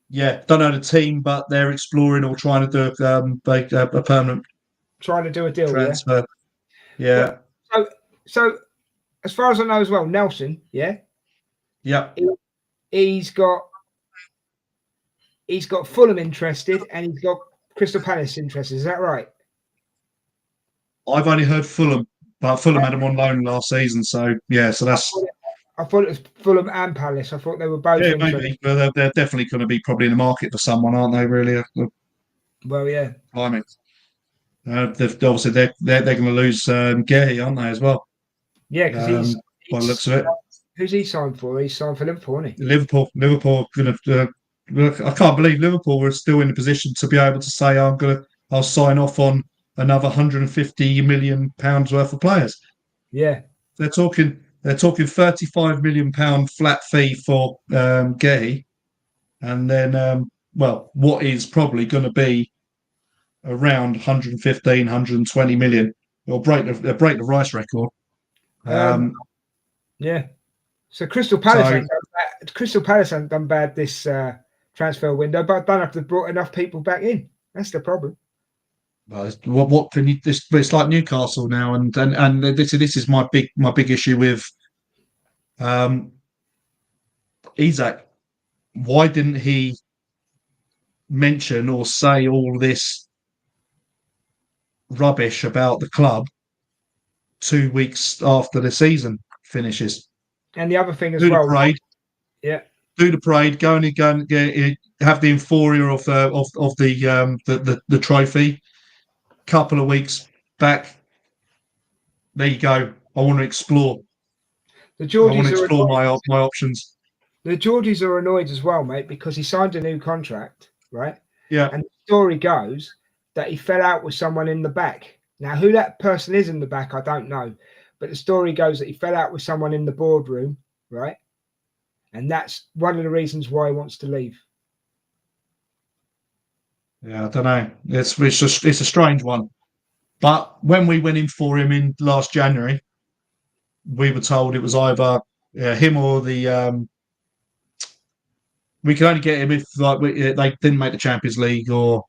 Yeah, don't know the team, but they're exploring or trying to do a permanent Trying to do a deal, transfer. yeah. Yeah, So as far as I know as well, Nelson, yeah. He's got Fulham interested and he's got Crystal Palace interested. Is that right? I've only heard Fulham, but Fulham had him on loan last season, so yeah, so that's I thought it was Fulham and Palace. I thought they were both interested. maybe, but they're definitely going to be probably in the market for someone, aren't they? Really? Well, yeah. Blimey. Obviously they're going to lose Gehi, aren't they, as well? Yeah, because by the looks of it. Who's he signed for? He's signed for Liverpool, isn't he? Liverpool going to. I can't believe Liverpool were still in a position to be able to say I'll sign off on another 150 million pounds worth of players. Yeah, they're talking 35 million pound flat fee for Gehi, and then what is probably going to be around 115, 120 million. They'll break the Rice record. Yeah. So Crystal Palace hasn't done bad this transfer window, but don't have to brought enough people back in. That's the problem. Well, what can you? It's like Newcastle now, and this is my big issue with Isak. Why didn't he mention or say all this rubbish about the club 2 weeks after the season finishes? And the other thing as do well, the parade, yeah, do the parade, go and have the euphoria of the trophy. Couple of weeks back, there you go. I want to explore. The Geordies my options. The Geordies are annoyed as well, mate, because he signed a new contract, right? Yeah. And the story goes that he fell out with someone in the back. Now, who that person is in the back, I don't know. But the story goes that he fell out with someone in the boardroom, right? And that's one of the reasons why he wants to leave. Yeah, I don't know. It's a strange one. But when we went in for him in last January, we were told it was either him or the. We could only get him if they didn't make the Champions League, or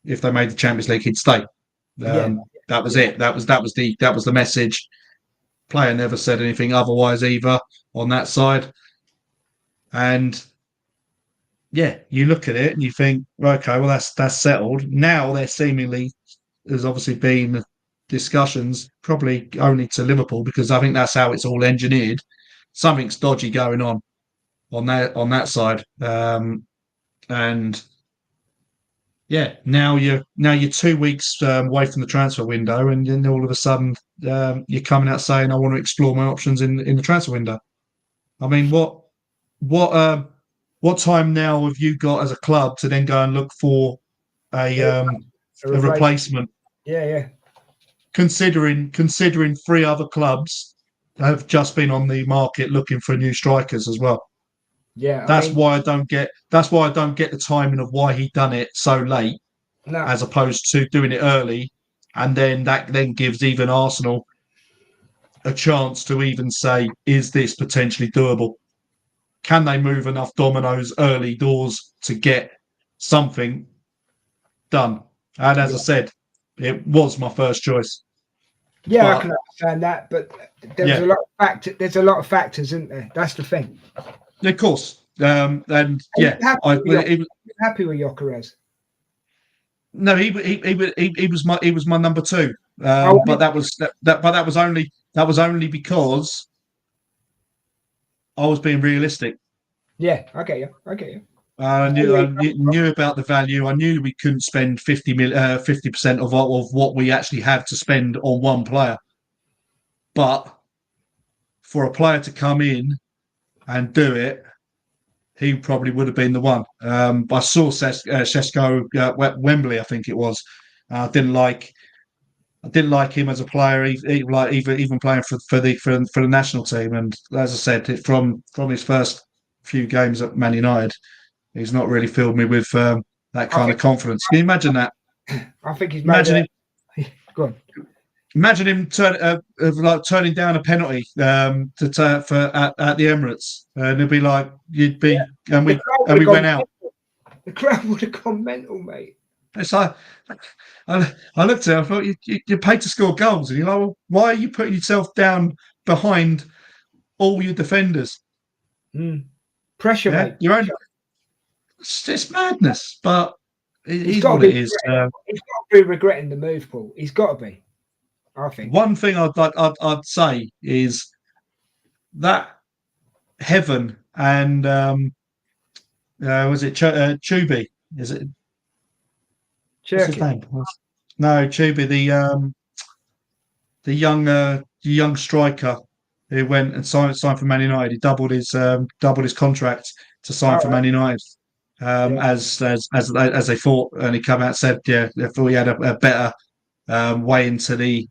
if they made the Champions League, he'd stay. That was it. That was the message. Player never said anything otherwise either on that side. And yeah, you look at it and you think, okay, well that's settled. Now there's obviously been discussions, probably only to Liverpool, because I think that's how it's all engineered. Something's dodgy going on that side, and yeah, now you're 2 weeks away from the transfer window, and then all of a sudden you're coming out saying I want to explore my options in the transfer window. I mean, what time now have you got as a club to then go and look for a replacement? Yeah. Considering 3 other clubs have just been on the market looking for new strikers as well. Yeah, that's why I don't get the timing of why he done it so late, as opposed to doing it early, and then that gives even Arsenal a chance to even say, is this potentially doable? Can they move enough dominoes early doors to get something done? And as I said, it was my first choice. Yeah, I can understand that, but there's a lot of factors, isn't there? That's the thing. Of course, and yeah, happy with Gyökeres? No, he was my number 2. But that was only because I was being realistic. Yeah, I get you. I knew about the value. I knew we couldn't spend 50% of what we actually have to spend on one player. But for a player to come in and do it, he probably would have been the one. I saw Šeško at Wembley, I think it was. I didn't like him as a player, even playing for the national team. And as I said, from his first few games at Man United, he's not really filled me with that kind of confidence. Can you imagine that? I think he's imagine him. Go on. Imagine him turning down a penalty at the Emirates, and it'd be like and we went out. The crowd would have gone mental, mate. It's like I looked at it, I thought you're paid to score goals, and you're like, well, why are you putting yourself down behind all your defenders? Pressure, mate. It's madness, but it is what it is. He's got to be regretting the move, Paul. He's got to be. I think one thing I'd say is that Heaven and was it Chuby? Is it? What's his name? No, Chuby, the young striker who went and signed for Man United. He doubled his contract to sign for Man United. As they thought, and he came out and said, they thought he had a better way into the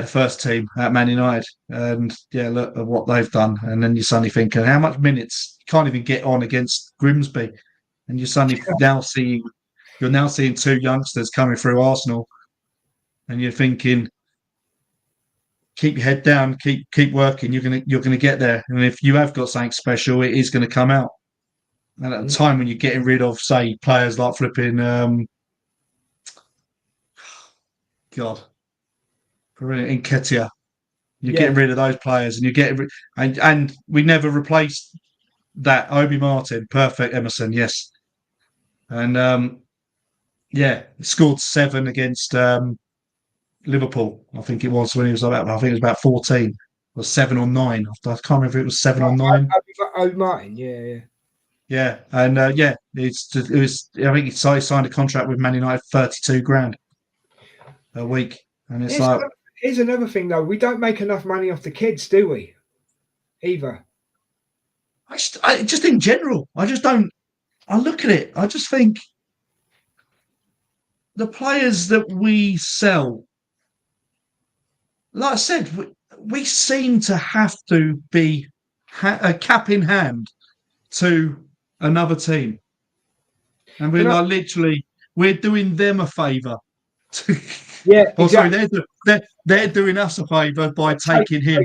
first team at Man United. And look at what they've done. And then you're suddenly thinking, how much minutes? You can't even get on against Grimsby, and you're suddenly now seeing two youngsters coming through Arsenal, and you're thinking, keep your head down, keep working. You're gonna get there, and if you have got something special, it is going to come out. And at a time when you're getting rid of, say, players like flipping, Nketiah, you're getting rid of those players, and you're getting and we never replaced that. Obi Martin, perfect. Emerson, yes, and he scored 7 against Liverpool. I think it was when he was about. I think it was about 14. It was 7 or 9. I can't remember if it was 7 or 9. Obi Martin, yeah. Yeah, and it was. I think he signed a contract with Man United, 32 grand a week, and here's another thing though. We don't make enough money off the kids, do we? Either. I just in general, I just don't. I look at it. I just think the players that we sell, like I said, we seem to have to be a cap in hand to another team, and we're doing them a favour. Yeah, exactly. Sorry, they're doing us a favour by taking him.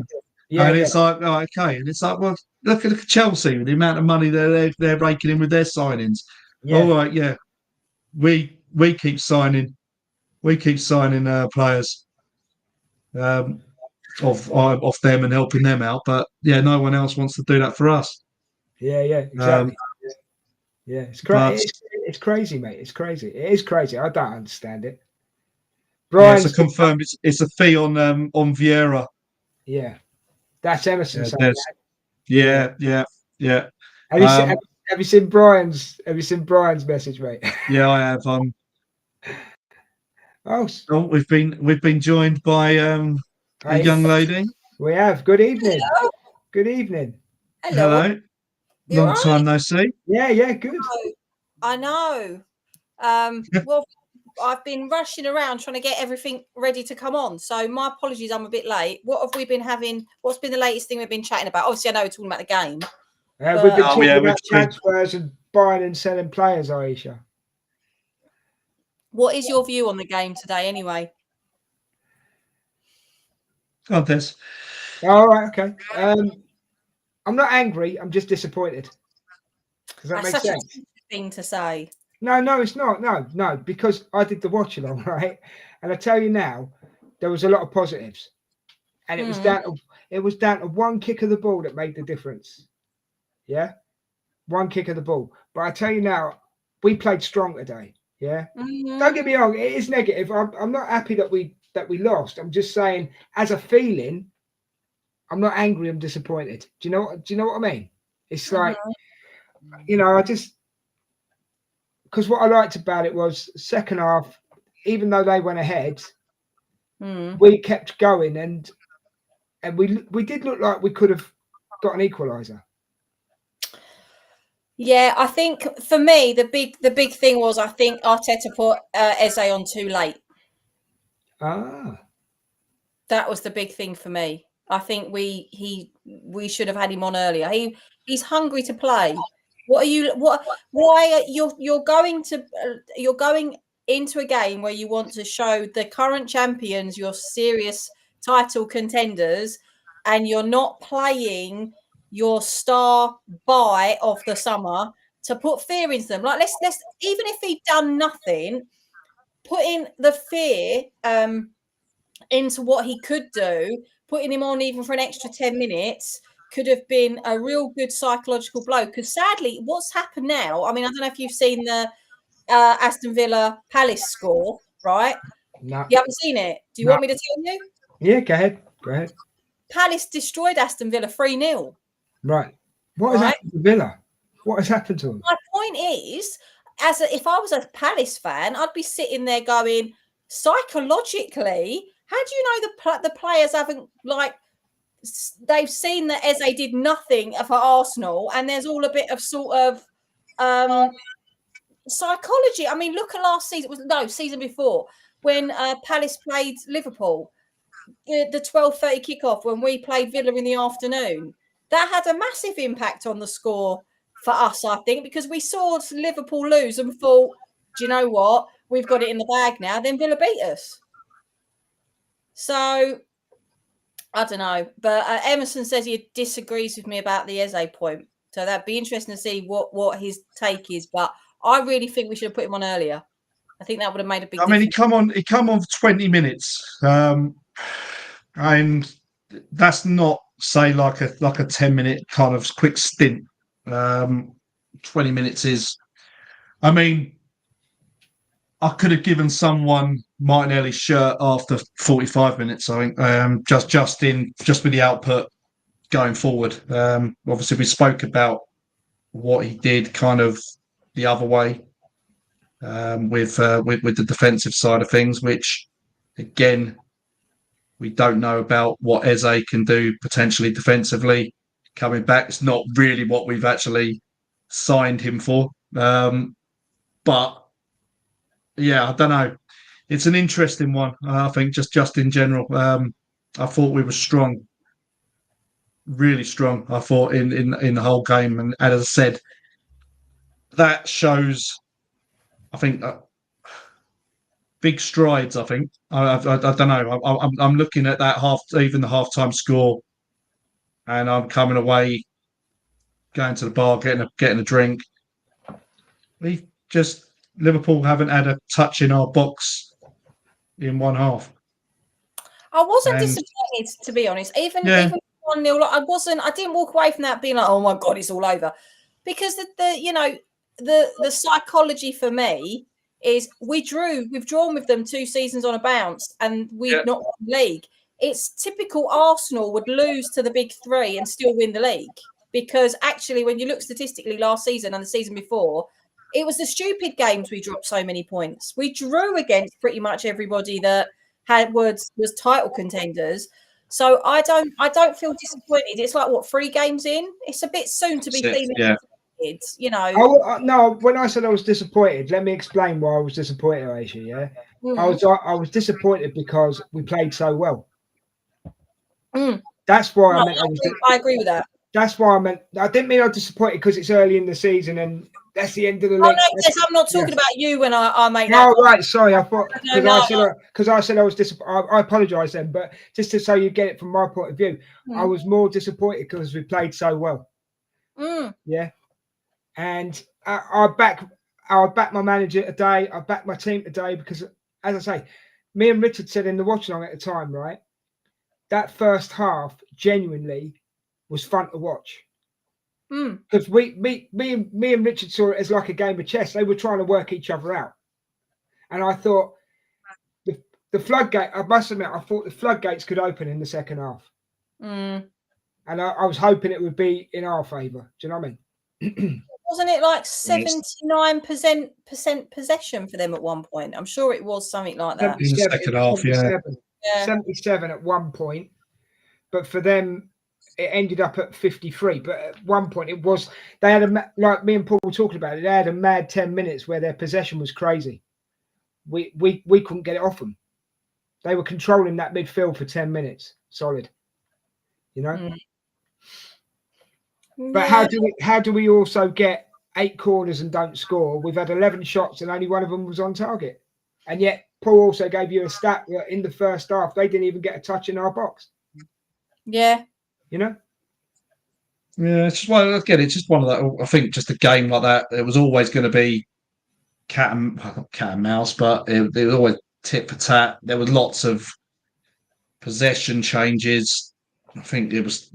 It's like, oh, okay, and it's like, well, look at Chelsea with the amount of money they're raking in with their signings. Yeah. All right, yeah, we keep signing players of them and helping them out, but no one else wants to do that for us. Yeah, exactly. It's crazy. It's crazy, mate. It's crazy. It is crazy. I don't understand it. So confirmed. It's a fee on Vieira. Yeah, that's Emerson. Yeah. Have you seen Brian's message, mate? Yeah, I have. We've been joined by a young lady. We have. Good evening. Hello. Good evening. Hello. Long time no see. Yeah, good. I know. Well, I've been rushing around trying to get everything ready to come on. So my apologies, I'm a bit late. What have we been having? What's been the latest thing we've been chatting about? Obviously, I know we're talking about the game. We've been talking about transfers and buying and selling players, Aisha. What is your view on the game today, anyway? God, this. All right, okay. I'm not angry. I'm just disappointed. Does that make sense? Such a thing to say. No, it's not. No, because I did the watch along, right? And I tell you now, there was a lot of positives, and it was down to one kick of the ball that made the difference. Yeah, one kick of the ball. But I tell you now, we played strong today. Yeah. Mhm. Don't get me wrong, it is negative. I'm not happy that we lost. I'm just saying, as a feeling, I'm not angry. I'm disappointed. Do you know what I mean? It's like, I just, because what I liked about it was second half, even though they went ahead, we kept going and we did look like we could have got an equaliser. Yeah, I think for me the big thing was I think Arteta put Eze on too late. That was the big thing for me. I think we should have had him on earlier. He's hungry to play. Why you're going into a game where you want to show the current champions you're serious title contenders, and you're not playing your star buy of the summer to put fear into them. Like let's even if he'd done nothing, putting the fear into what he could do, putting him on even for an extra 10 minutes could have been a real good psychological blow. Because sadly, what's happened now, I mean, I don't know if you've seen the Aston Villa Palace score, right? No. You haven't seen it? Do you want me to tell you? Yeah, go ahead. Palace destroyed Aston Villa 3-0. Right. What has happened to Villa? What has happened to them? My point is, if I was a Palace fan, I'd be sitting there going, psychologically, how do you know the players haven't, like, they've seen that Eze did nothing for Arsenal, and there's all a bit of sort of psychology. I mean, look at last season. Season before when Palace played Liverpool, the 12:30 kickoff when we played Villa in the afternoon. That had a massive impact on the score for us, I think, because we saw Liverpool lose and thought, do you know what? We've got it in the bag now. Then Villa beat us. So I don't know, but Emerson says he disagrees with me about the Eze point. So that'd be interesting to see what his take is. But I really think we should have put him on earlier. I think that would have made a big difference. I mean, he come on for 20 minutes. And that's not, say, like a 10-minute kind of quick stint. 20 minutes is, I mean, I could have given someone Martinelli's shirt after 45 minutes, I think, just with the output going forward. Obviously, we spoke about what he did kind of the other way with the defensive side of things, which, again, we don't know about what Eze can do potentially defensively coming back. It's not really what we've actually signed him for. But yeah, I don't know. It's an interesting one. I think just in general, I thought we were strong, really strong. I thought in the whole game, and as I said, that shows, I think, big strides. I think I don't know. I'm looking at that even the halftime score, and I'm coming away, going to the bar, getting a drink. Liverpool haven't had a touch in our box in one half. I wasn't disappointed, to be honest. Even 1-0, I didn't walk away from that being like, oh my God, it's all over. Because the psychology for me is we've drawn with them 2 seasons on a bounce, and we've not won the league. It's typical Arsenal would lose to the big 3 and still win the league. Because actually, when you look statistically last season and the season before, it was the stupid games we dropped so many points. We drew against pretty much everybody that was title contenders. So I don't feel disappointed. It's like, what, 3 games in? It's a bit soon to be feeling disappointed, you know. No, when I said I was disappointed, let me explain why I was disappointed, Aisha. Yeah, I was disappointed because we played so well. That's why I agree with that. That's why I meant. I didn't mean I was disappointed because it's early in the season and that's the end of the league. Oh no, yes, I'm not talking about you when I make that. Oh right, sorry. I thought because I said I was disappointed. I apologise then, but just to so you get it from my point of view, I was more disappointed because we played so well. Yeah, and I back my manager today. I back my team today because, as I say, me and Richard said in the watch along at the time, right? That first half genuinely was fun to watch. Because me and Richard saw it as like a game of chess. They were trying to work each other out. And I thought the floodgate, I must admit, I thought the floodgates could open in the second half. Mm. And I was hoping it would be in our favour. Do you know what I mean? Wasn't it like 79% possession for them at one point? I'm sure it was something like that. In the second half, yeah. 77 at one point. But for them, it ended up at 53. But at one point, it was, they had like me and Paul were talking about it, they had a mad 10 minutes where their possession was crazy. We couldn't get it off them. They were controlling that midfield for 10 minutes, solid. You know? But how do we also get 8 corners and don't score? We've had 11 shots and only one of them was on target. And yet Paul also gave you a stat that in the first half they didn't even get a touch in our box. Yeah. You know? Yeah, it's just it's just one of that. I think just a game like that, it was always going to be cat and mouse, but it was always tit for tat. There was lots of possession changes. I think it was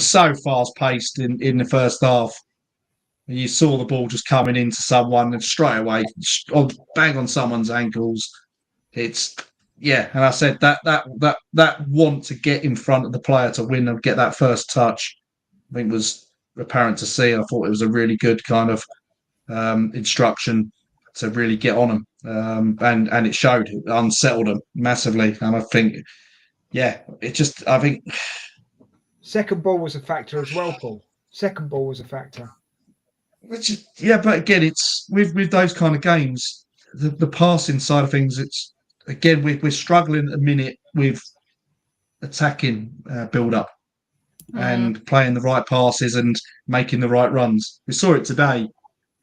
so fast paced in the first half. You saw the ball just coming into someone and straight away bang on someone's ankles. It's and I said that want to get in front of the player to win and get that first touch, I think was apparent to see. I thought it was a really good kind of instruction to really get on them, and it showed. It unsettled them massively, and I think I think second ball was a factor as well, Paul. Second ball was a factor. But again, it's with those kind of games, the passing side of things. It's again we're struggling at the minute with attacking build up and playing the right passes and making the right runs. We saw it today.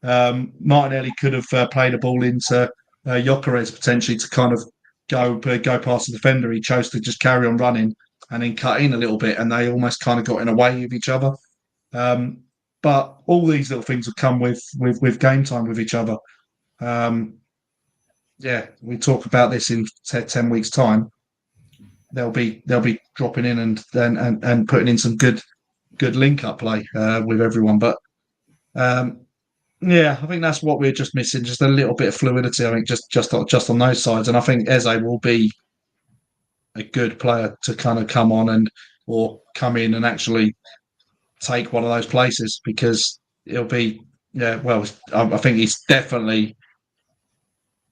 Martinelli could have played a ball into Gyökeres potentially to kind of go past the defender. He chose to just carry on running and then cut in a little bit, and they almost kind of got in a way of each other. But all these little things have come with game time with each other. We talk about this in 10 weeks' time. They'll be dropping in and putting in some good link up play with everyone. But I think that's what we're just missing, just a little bit of fluidity. I think just on those sides, and I think Eze will be a good player to kind of come on or come in and actually take one of those places, because it'll be I think he's definitely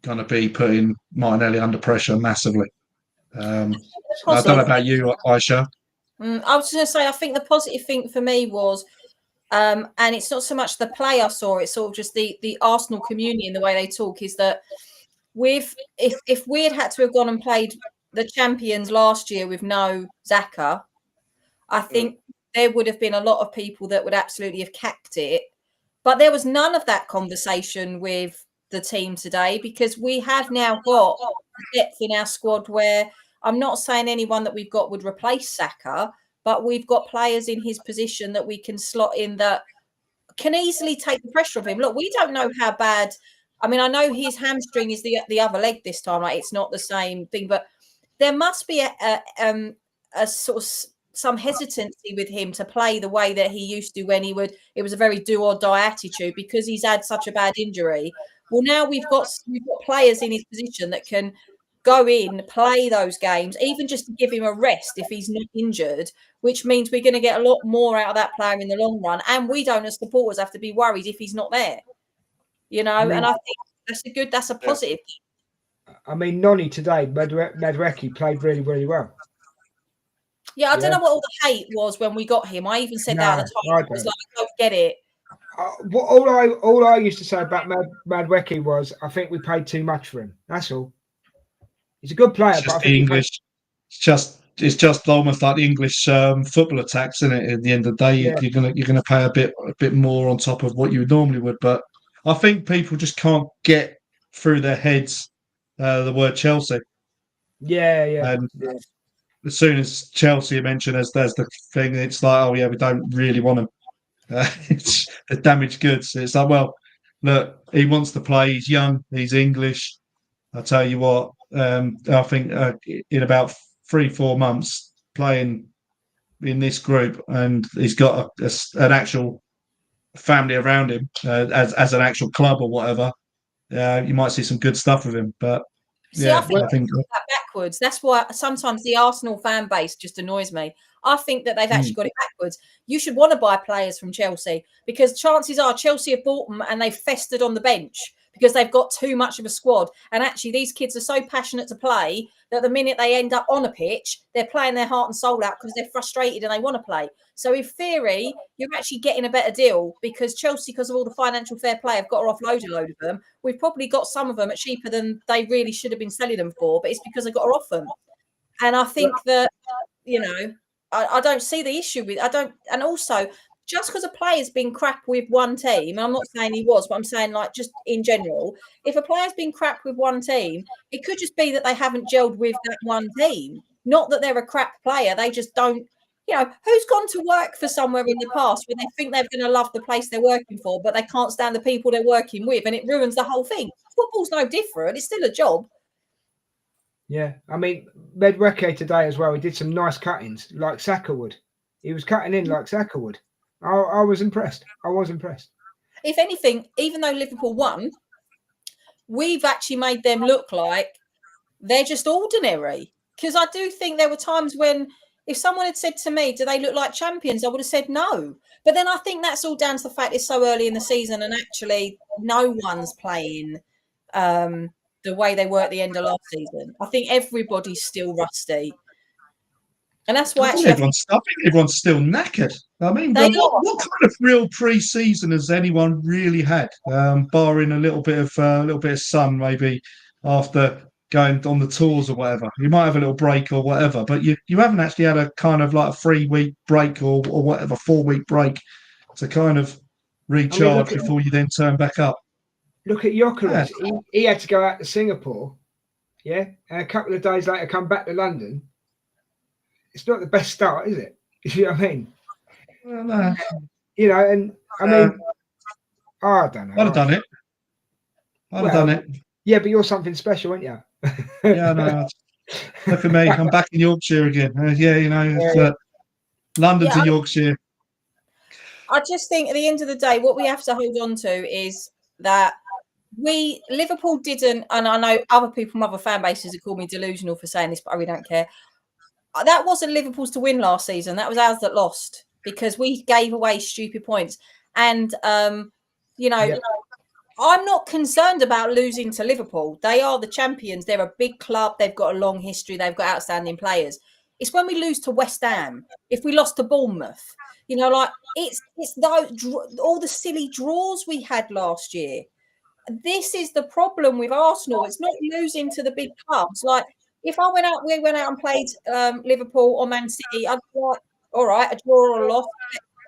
going to be putting Martinelli under pressure massively. I don't know about you, Aisha. I was going to say, I think the positive thing for me was, and it's not so much the play I saw, it's sort of just the Arsenal community and the way they talk, is that if we had to have gone and played the champions last year with no Xhaka, I think there would have been a lot of people that would absolutely have cacked it. But there was none of that conversation with the team today, because we have now got depth in our squad where I'm not saying anyone that we've got would replace Saka, but we've got players in his position that we can slot in that can easily take the pressure of him. Look, we don't know how bad. I mean, I know his hamstring is the other leg this time. Like, it's not the same thing, but there must be a sort of some hesitancy with him to play the way that he used to when it was a very do or die attitude, because he's had such a bad injury. Well, now we've got players in his position that can go in, play those games, even just to give him a rest if he's not injured, which means we're going to get a lot more out of that player in the long run. And we don't, as supporters, have to be worried if he's not there, you know. And I think that's a positive. I mean, Noni today, Madueke played really, really well. Yeah, I don't know what all the hate was when we got him. I even said that at the time. I was like, I don't get it. All I used to say about Madueke was, I think we paid too much for him. That's all. He's a good player, it's just the English. It's just almost like the English football attacks, isn't it? At the end of the day, you're gonna pay a bit more on top of what you normally would. But I think people just can't get through their heads the word Chelsea. And as soon as Chelsea are mentioned as the thing, it's like, oh yeah, we don't really want him. It's the damaged goods. It's like, well, look, he wants to play. He's young. He's English. I tell you what. I think in about 3-4 months playing in this group, and he's got an actual family around him as an actual club or whatever. you might see some good stuff with him. But See, I think I think that backwards. That's why sometimes the Arsenal fan base just annoys me. I think that they've actually got it backwards. You should want to buy players from Chelsea because chances are Chelsea have bought them and they've festered on the bench because they've got too much of a squad. And actually, these kids are so passionate to play that the minute they end up on a pitch, they're playing their heart and soul out because they're frustrated and they want to play. So in theory, you're actually getting a better deal because Chelsea, because of all the financial fair play, have got to offload a load of them. We've probably got some of them at cheaper than they really should have been selling them for, but it's because they've got to off them. And I think that, I don't see the issue with, and also just because a player's been crap with one team, and I'm not saying he was, but I'm saying like just in general, if a player's been crap with one team, it could just be that they haven't gelled with that one team. Not that they're a crap player, they just don't, who's gone to work for somewhere in the past where they think they're going to love the place they're working for, but they can't stand the people they're working with, and it ruins the whole thing. Football's no different, it's still a job. Yeah, I mean, Medweke today as well, he did some nice cuttings like Saka would. He was cutting in like Saka would. I was impressed. If anything, even though Liverpool won, we've actually made them look like they're just ordinary. Because I do think there were times when if someone had said to me, do they look like champions? I would have said no. But then I think that's all down to the fact it's so early in the season and actually no one's playing the way they were at the end of last season. I think everybody's still rusty. And that's why actually I think everyone's still knackered. I mean, what kind of real pre-season has anyone really had, barring a little bit of sun maybe after going on the tours or whatever? You might have a little break or whatever, but you haven't actually had a kind of like a 3-week break or whatever, 4-week break to kind of recharge before you then turn back up. Look at Gyökeres. Yeah. He had to go out to Singapore, and a couple of days later come back to London. It's not the best start, is it? You know what I mean? Well, no. And I mean, I don't know. I'd have done it. I'd have done it. Yeah, but you're something special, aren't you? Yeah, no. Look at me. I'm back in Yorkshire again. London to Yorkshire. I just think at the end of the day, what we have to hold on to is that Liverpool didn't, and I know other people from other fan bases have called me delusional for saying this, but I really don't care. That wasn't Liverpool's to win last season. That was ours that lost because we gave away stupid points. And, I'm not concerned about losing to Liverpool. They are the champions. They're a big club. They've got a long history. They've got outstanding players. It's when we lose to West Ham, if we lost to Bournemouth, it's all the silly draws we had last year. This is the problem with Arsenal. It's not losing to the big clubs. Like, if we went out and played Liverpool or Man City, I'd be like, all right, a draw or a loss.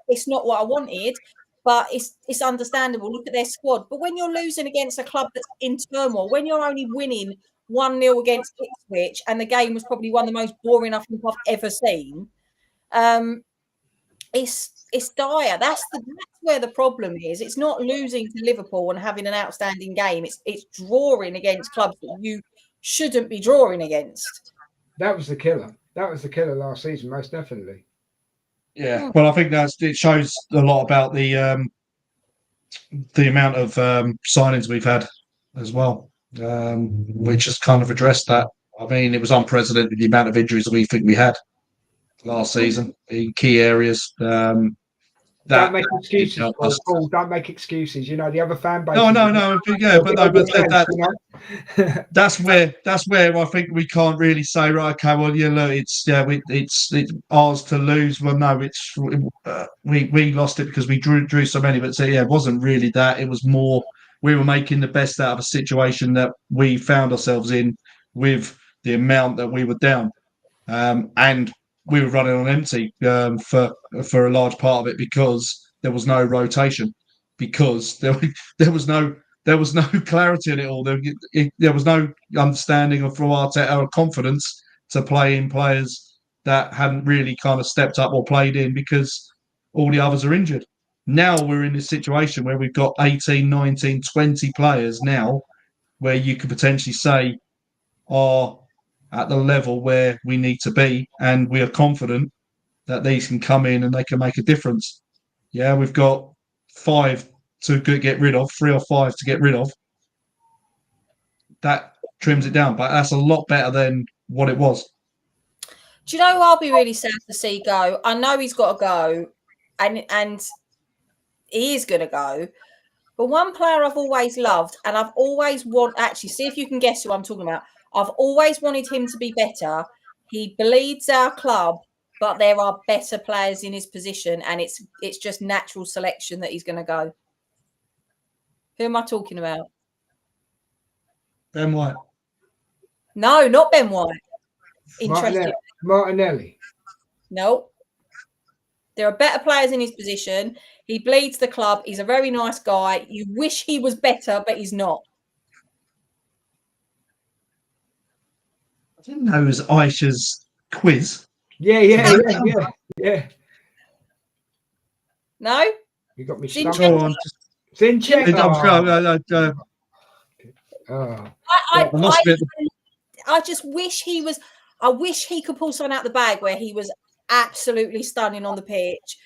It's not what I wanted, but it's understandable. Look at their squad. But when you're losing against a club that's in turmoil, when you're only winning 1-0 against Ipswich, and the game was probably one of the most boring I think I've ever seen, it's dire. That's where the problem is. It's not losing to Liverpool and having an outstanding game. It's drawing against clubs that you shouldn't be drawing against. That was the killer. That was the killer last season, most definitely. Yeah. Well, I think it shows a lot about the amount of signings we've had as well, which has kind of addressed that. I mean, it was unprecedented the amount of injuries we think we had last season in key areas. Don't make excuses, Paul. Don't make excuses. The other fan base. No. That's where I think we can't really say, right, okay, well, look, it's ours to lose. Well, no, we lost it because we drew so many. But it wasn't really that. It was more we were making the best out of a situation that we found ourselves in with the amount that we were down, and we were running on empty for a large part of it because there was no rotation, because there was no clarity in it all. There was no understanding from Arteta or confidence to play in players that hadn't really kind of stepped up or played in because all the others are injured. Now we're in this situation where we've got 18, 19, 20 players now where you could potentially say are at the level where we need to be, and we are confident that these can come in and they can make a difference. Yeah, we've got 5 to get rid of, 3 or 5 to get rid of, that trims it down. But that's a lot better than what it was. Do you know who I'll be really sad to see go? I know he's got to go, and he is going to go. But one player I've always loved, and I've always actually see if you can guess who I'm talking about. I've always wanted him to be better. He bleeds our club, but there are better players in his position, and it's just natural selection that he's going to go. Who am I talking about? Ben White. No, not Ben White. Interesting. Martinelli. No. There are better players in his position. He bleeds the club. He's a very nice guy. You wish he was better, but he's not. I didn't know it was Aisha's quiz. Yeah. No? You got me Zinchenko. stumped. Zinchenko. I just wish he was. I wish he could pull something out the bag where he was absolutely stunning on the pitch,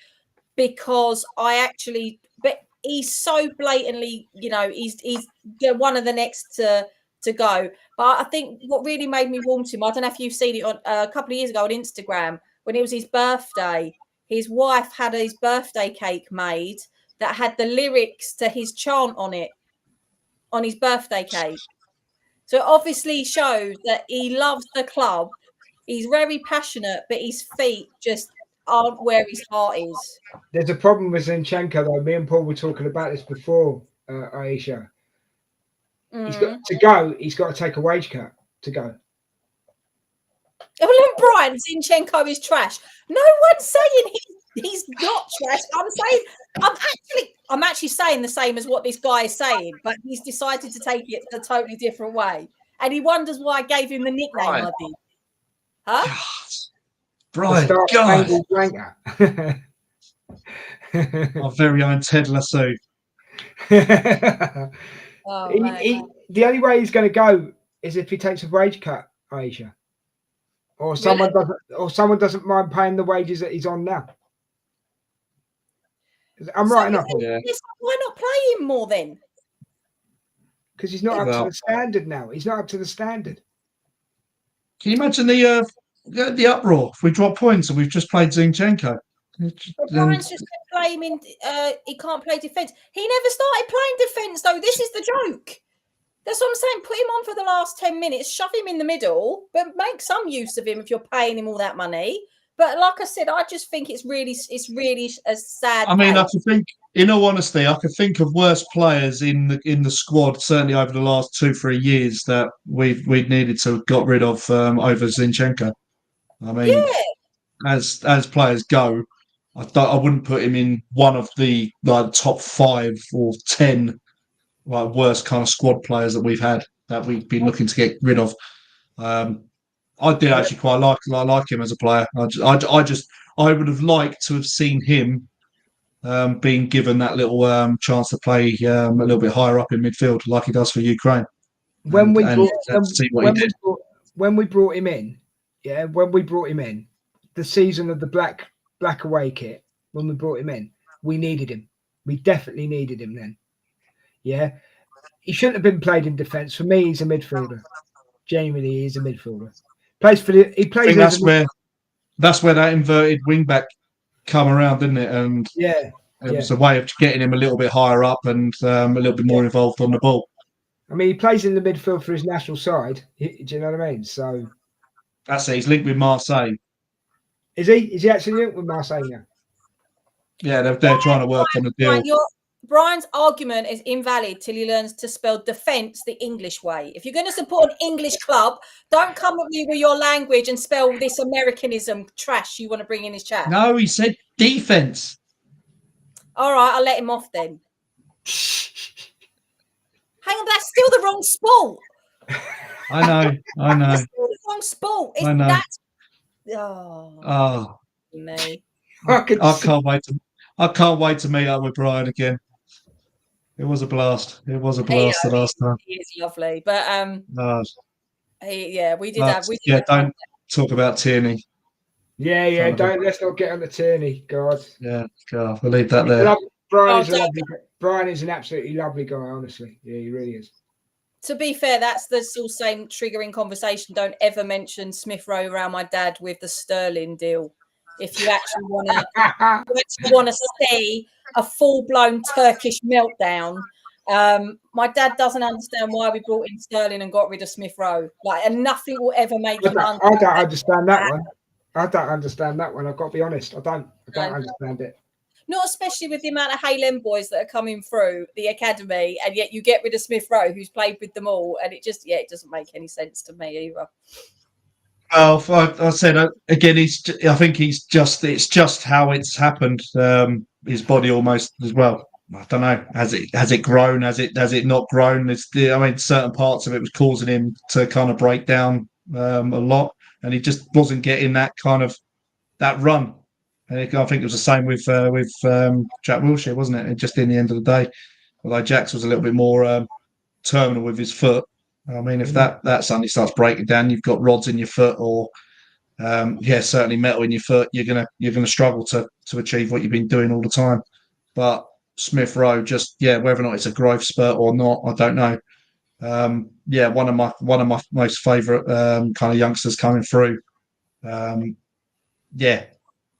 because but he's so blatantly, he's one of the next to go. But I think what really made me warm to him, I don't know if you've seen it on a couple of years ago on Instagram, when it was his birthday, his wife had his birthday cake made that had the lyrics to his chant on it, on his birthday cake. So it obviously shows that he loves the club. He's very passionate, but his feet just aren't where his heart is. There's a problem with Zinchenko, though. Me and Paul were talking about this before, Aisha. He's got to go. He's got to take a wage cut to go. Well, look, Brian, Zinchenko is trash. No one's saying he's not trash. I'm actually saying the same as what this guy is saying, but he's decided to take it a totally different way, and he wonders why I gave him the nickname I did. Huh? Brian, God. Our very own Ted Lasso. The only way he's going to go is if he takes a wage cut, Aisha, or someone doesn't mind paying the wages that he's on now. I'm right enough. Yeah. Why not play him more then? Because he's not up to the standard now. He's not up to the standard. Can you imagine the uproar if we drop points and we've just played Zinchenko? Brian's just going to play him in. He can't play defence. He never started playing defence, though. This is the joke. That's what I'm saying. Put him on for the last 10 minutes, shove him in the middle, but make some use of him if you're paying him all that money. But like I said, I just think it's really a sad. I mean, I can think, in all honesty, I can think of worse players in the squad, certainly over the last 2-3 years, that we've needed to have got rid of over Zinchenko. I mean, as players go, I wouldn't put him in one of the top 5 or 10 worst kind of squad players that we've had that we've been looking to get rid of. I did actually quite like him as a player. I would have liked to have seen him being given that little chance to play a little bit higher up in midfield, like he does for Ukraine. When we brought him in, the season of the black away kit, when we brought him in, we needed him. We definitely needed him then. Yeah, he shouldn't have been played in defence. For me, he's a midfielder. Genuinely, he's a midfielder. That's where that inverted wing back come around, didn't it? And it was a way of getting him a little bit higher up and a little bit more involved on the ball. I mean, he plays in the midfield for his national side. Do you know what I mean? So that's it. He's linked with Marseille. Is he? Is he actually linked with Marseille now? Yeah, they're trying to work on a deal. Brian's argument is invalid till he learns to spell defence the English way. If you're going to support an English club, don't come at me with your language and spell this Americanism trash you want to bring in his chat. No, he said defence. All right, I'll let him off then. Hang on, that's still the wrong sport. I know. That's still the wrong sport. I know. Me. I can't wait to meet up with Brian again. It was a blast. The last time. He is lovely, but we did have. Don't talk about Tierney. Let's not get on the Tierney. God. Yeah, God, we'll leave that there. Brian is an absolutely lovely guy. Honestly, yeah, he really is. To be fair, that's the sort of same triggering conversation. Don't ever mention Smith Rowe around my dad with the Sterling deal. If you actually want to see a full-blown Turkish meltdown, my dad doesn't understand why we brought in Sterling and got rid of Smith Rowe. And nothing will ever make him I don't understand that one. I don't understand that one. I've got to be honest. I don't understand it. Not especially with the amount of Halen boys that are coming through the academy, and yet you get rid of Smith Rowe, who's played with them all, and it doesn't make any sense to me either. Well, I said again, I think it's just how it's happened. His body almost as well. I don't know. Has it grown? Has it not grown? Certain parts of it was causing him to kind of break down a lot, and he just wasn't getting that kind of that run. I think it was the same with Jack Wilshere, wasn't it? Just in the end of the day, although Jack's was a little bit more terminal with his foot. I mean, if that suddenly starts breaking down, you've got rods in your foot, or certainly metal in your foot. You're gonna struggle to achieve what you've been doing all the time. But Smith Rowe, just whether or not it's a growth spurt or not, I don't know. One of my most favourite kind of youngsters coming through.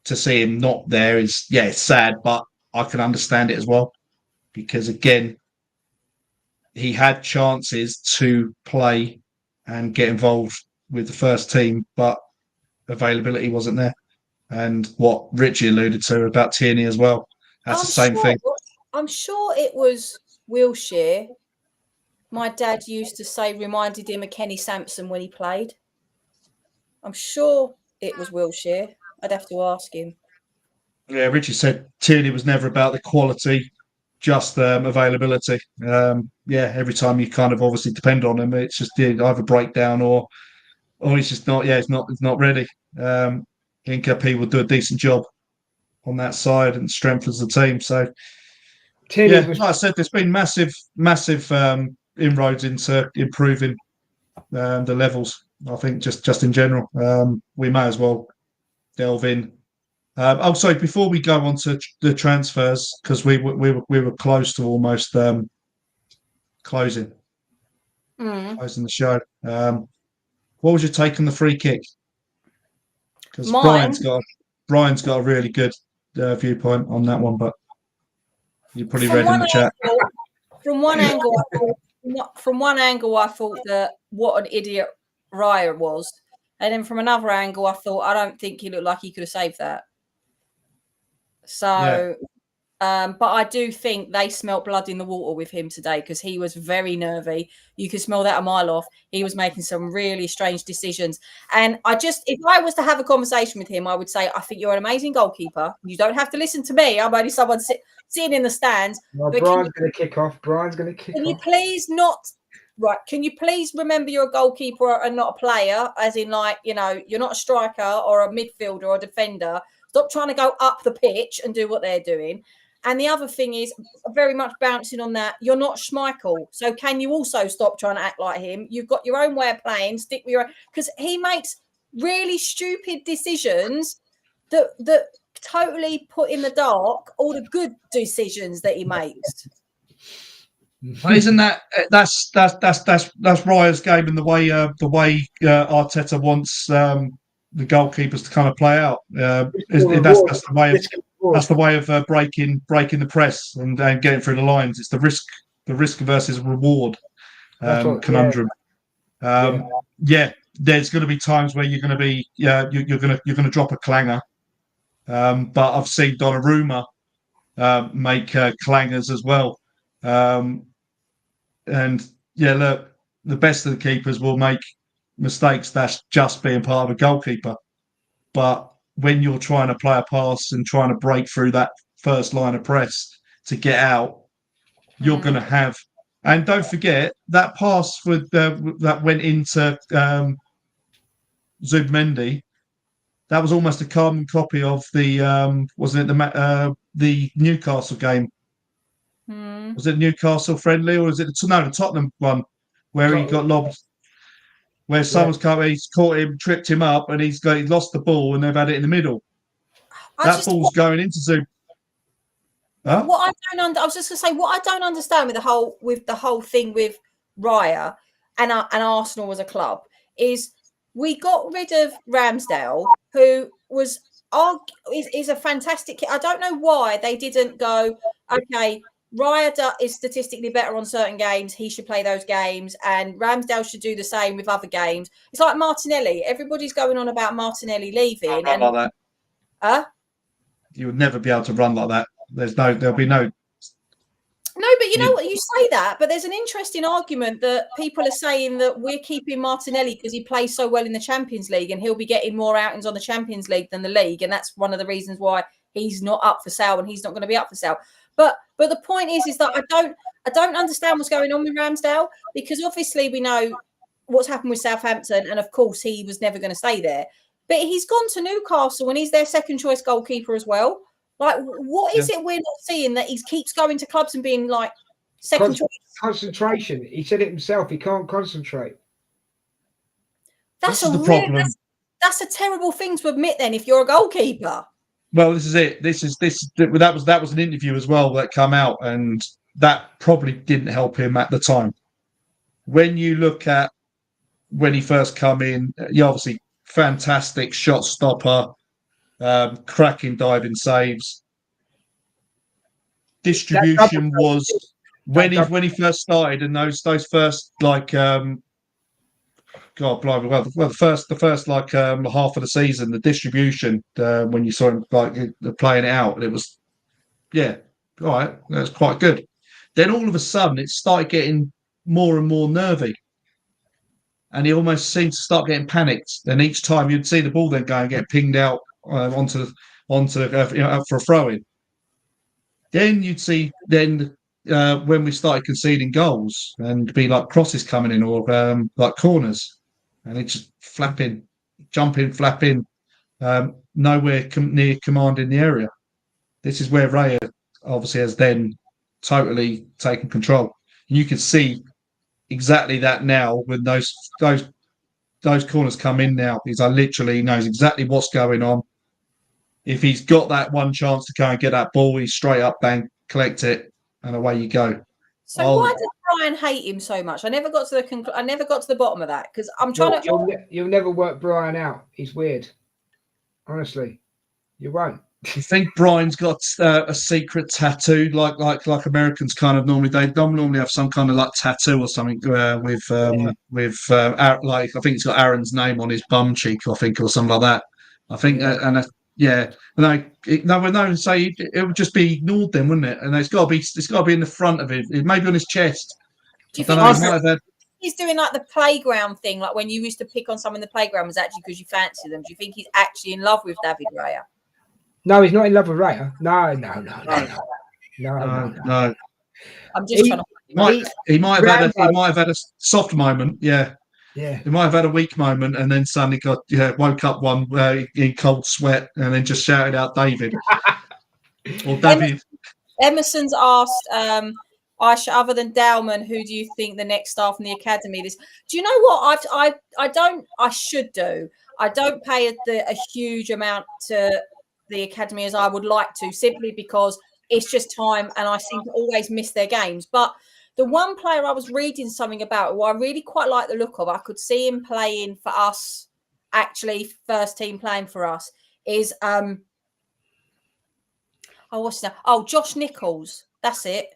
To see him not there is it's sad, but I can understand it as well, because again, he had chances to play and get involved with the first team, but availability wasn't there. And what Richie alluded to about Tierney as well, that's the same thing. I'm sure it was Wilshere. My dad used to say reminded him of Kenny Sampson when he played. I'm sure it was Wilshere. I'd have to ask him. Yeah, Richie said Tierney was never about the quality, just availability. Every time you kind of obviously depend on him, it's just either breakdown or he's just not. Yeah, it's not ready. I think he will do a decent job on that side and strengthens the team. So, like I said, there's been massive inroads into improving the levels. I think just in general, we may as well delve in. Sorry, before we go on to the transfers, because we were close to almost closing the show. What was your take on the free kick? Because Brian's got a really good viewpoint on that one, but you probably read in the chat. From one angle, I thought that what an idiot Raya was, and then from another angle, I thought I don't think he looked like he could have saved that. So, but I do think they smelt blood in the water with him today, because he was very nervy. You could smell that a mile off. He was making some really strange decisions. And if I was to have a conversation with him, I would say, I think you're an amazing goalkeeper. You don't have to listen to me. I'm only someone sitting in the stands. Well, Brian's going to kick off. Can you please not... Right. Can you please remember you're a goalkeeper and not a player, as in you're not a striker or a midfielder or a defender. Stop trying to go up the pitch and do what they're doing. And the other thing is, very much bouncing on that, you're not Schmeichel. So can you also stop trying to act like him? You've got your own way of playing. Stick with your own, because he makes really stupid decisions that totally put in the dark all the good decisions that he makes. Isn't that's Raya's game, and the way Arteta wants the goalkeepers to kind of play out. That's the way of breaking the press and getting through the lines. It's the risk versus reward conundrum. There's going to be times where you're going to be you're going to drop a clanger, but I've seen Donnarumma make clangers as well. Look, the best of the keepers will make mistakes. That's just being part of a goalkeeper. But when you're trying to play a pass and trying to break through that first line of press to get out, you're going to have. And don't forget that pass that went into Zubmendi. That was almost a carbon copy of the wasn't it the Newcastle game? Was it Newcastle friendly, or was it the Tottenham one where he got lobbed? Where someone's he's caught him, tripped him up, and he's lost the ball, and they've had it in the middle. That ball's going into Zoom. Huh? I was just going to say, what I don't understand with the whole thing with Raya and Arsenal as a club is we got rid of Ramsdale, who is a fantastic kid. I don't know why they didn't go, okay, Raya is statistically better on certain games. He should play those games, and Ramsdale should do the same with other games. It's like Martinelli. Everybody's going on about Martinelli leaving, Run like that. You would never be able to run like that. There'll be no. No, but you know what? You say that, but there's an interesting argument that people are saying that we're keeping Martinelli because he plays so well in the Champions League, and he'll be getting more outings on the Champions League than the league, and that's one of the reasons why he's not up for sale and he's not going to be up for sale. But the point is that I don't understand what's going on with Ramsdale, because obviously we know what's happened with Southampton, and of course he was never going to stay there. But he's gone to Newcastle and he's their second choice goalkeeper as well. Like, what is it we're not seeing that he keeps going to clubs and being like second choice? Concentration. He said it himself. He can't concentrate. That's a terrible thing to admit. Then, if you're a goalkeeper. Well, this is it. That was an interview as well that came out, and that probably didn't help him at the time. When you look at when he first come in, he obviously fantastic shot stopper. Cracking diving saves. Distribution was when he first started, and those first like God blimey, well the first like half of the season, the distribution when you saw him like playing it out, it was all right, that's quite good. Then all of a sudden it started getting more and more nervy. And he almost seemed to start getting panicked. And each time you'd see the ball then go and get pinged out onto for a throw in. Then you'd see when we started conceding goals and be like crosses coming in or like corners, and it's just jumping, flapping, nowhere near commanding the area. This is where Raya obviously has then totally taken control. And you can see exactly that now when those corners come in now. He's literally knows exactly what's going on. If he's got that one chance to go and get that ball, he's straight up, bang, collect it, and away you go. So why does Brian hate him so much? I never got to the bottom of that, because I'm trying to. You'll never work Brian out. He's weird. Honestly, you won't. I think Brian's got a secret tattoo, like Americans kind of normally. They don't normally have some kind of like tattoo or something with like I think it's got Aaron's name on his bum cheek, I think, or something like that. I think, no, say it would just be ignored then, wouldn't it? And it's got to be in the front of it, maybe on his chest. Do you think he's doing like the playground thing, like when you used to pick on someone in the playground was actually because you fancy them? Do you think he's actually in love with David Raya? No, he's not in love with Raya. No. I'm just trying to. He might have had a soft moment. Yeah. He might have had a weak moment, and then suddenly woke up one in cold sweat, and then just shouted out David or David. Emerson's asked, Aisha, other than Dowman, who do you think the next staff in the academy? Do you know what I should do? I don't pay a huge amount to the academy as I would like to, simply because it's just time and I seem to always miss their games. But the one player I was reading something about who I really quite like the look of, I could see him playing for us, actually first team playing for us, is Josh Nichols. That's it.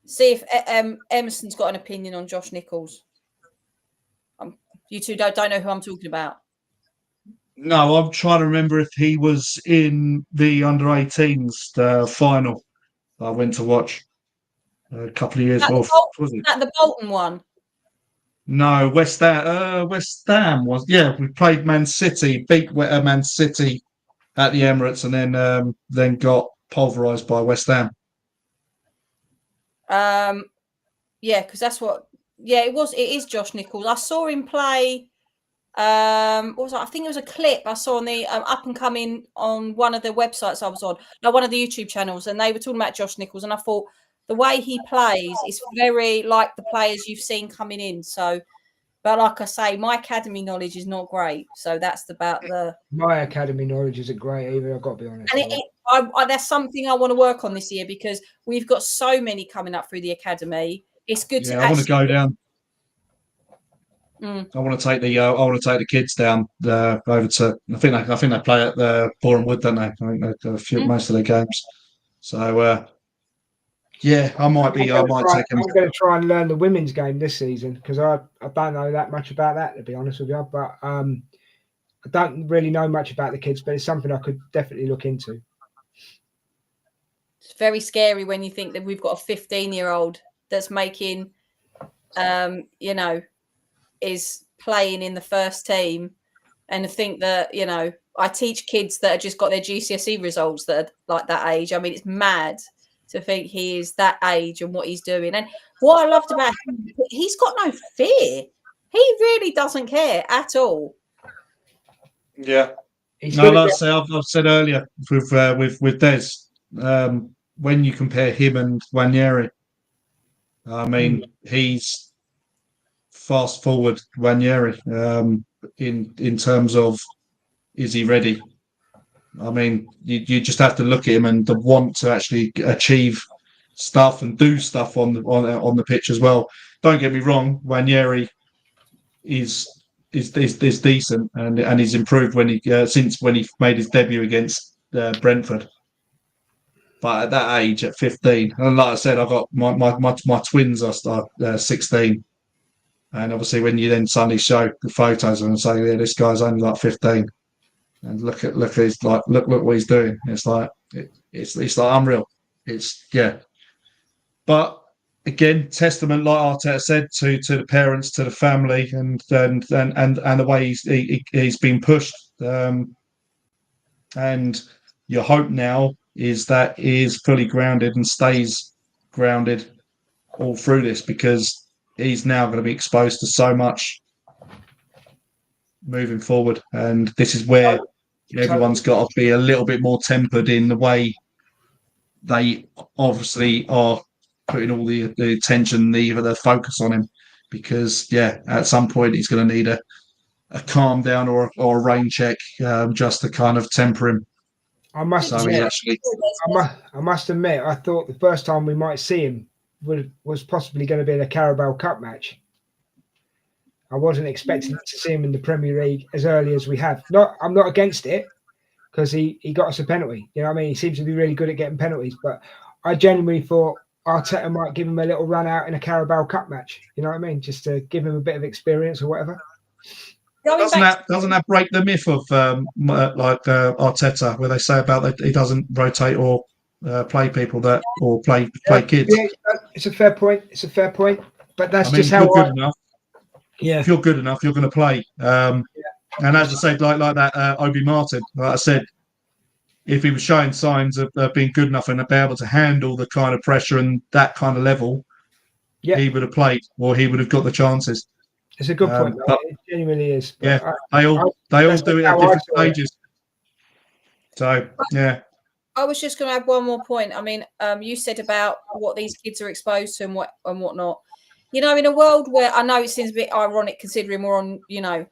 See if Emerson's got an opinion on Josh Nichols. You two don't know who I'm talking about. No, I'm trying to remember if he was in the under-18s final I went to watch a couple of years off. Was it? That the Bolton one? No, West Ham was. Yeah, we played Man City, beat Man City at the Emirates, and then got pulverised by West Ham. Yeah, because that's what. Yeah, it is Josh Nichols. I saw him play. What was that? I think it was a clip I saw on the up and coming on one of the websites I was on, one of the YouTube channels, and they were talking about Josh Nichols, and I thought the way he plays is very like the players you've seen coming in. So, but like I say, my academy knowledge is not great, so that's about the. My academy knowledge isn't great either. I've got to be honest. And that's something I want to work on this year, because we've got so many coming up through the academy. It's good to. I want to go down. I want to take the kids down over to. I think they play at the Boreham Wood, don't they? I think most of their games. So yeah, I might take them. I'm going to try and learn the women's game this season because I don't know that much about that, to be honest with you. But I don't really know much about the kids, but it's something I could definitely look into. It's very scary when you think that we've got a 15-year-old that's making, is playing in the first team, and think that, I teach kids that have just got their GCSE results that are like that age. I mean, it's mad to think he is that age and what he's doing. And what I loved about him, he's got no fear. He really doesn't care at all. Yeah. No, I've said earlier with Des, when you compare him and Wanyeri, I mean, he's fast forward Wanyeri in terms of, is he ready? I mean, you just have to look at him and the want to actually achieve stuff and do stuff on the pitch as well. Don't get me wrong, Wanyeri is decent and he's improved since when he made his debut against Brentford. But at that age, at 15, and like I said, I've got my twins are 16, and obviously when you then suddenly show the photos and say, yeah, this guy's only like 15. And look what he's doing. It's like unreal. But again, testament, like Arteta said, to the parents, to the family, and the way he's been pushed. And your hope now is that he is fully grounded and stays grounded all through this, because he's now going to be exposed to so much moving forward, and this is where everyone's got to be a little bit more tempered in the way they obviously are putting all the attention, the focus on him, because at some point he's going to need a calm down or a rain check just to kind of temper him. I must admit, I thought the first time we might see him was possibly going to be in a Carabao Cup match. I wasn't expecting to see him in the Premier League as early as we have. I'm not against it, because he got us a penalty. You know what I mean? He seems to be really good at getting penalties. But I genuinely thought Arteta might give him a little run out in a Carabao Cup match. You know what I mean? Just to give him a bit of experience or whatever. Doesn't that break the myth of Arteta, where they say about that he doesn't rotate or play people or play kids? Yeah, it's a fair point. But that's just how good enough. Yeah, if you're good enough, you're going to play. And as I said, like that Obi Martin, like I said, if he was showing signs of being good enough and be able to handle the kind of pressure and that kind of level, he would have played, or he would have got the chances. It's a good point. But, it genuinely is. But they all do it at different stages. So I was just going to add one more point. I mean, you said about what these kids are exposed to and whatnot. In a world where, I know it seems a bit ironic considering we're on,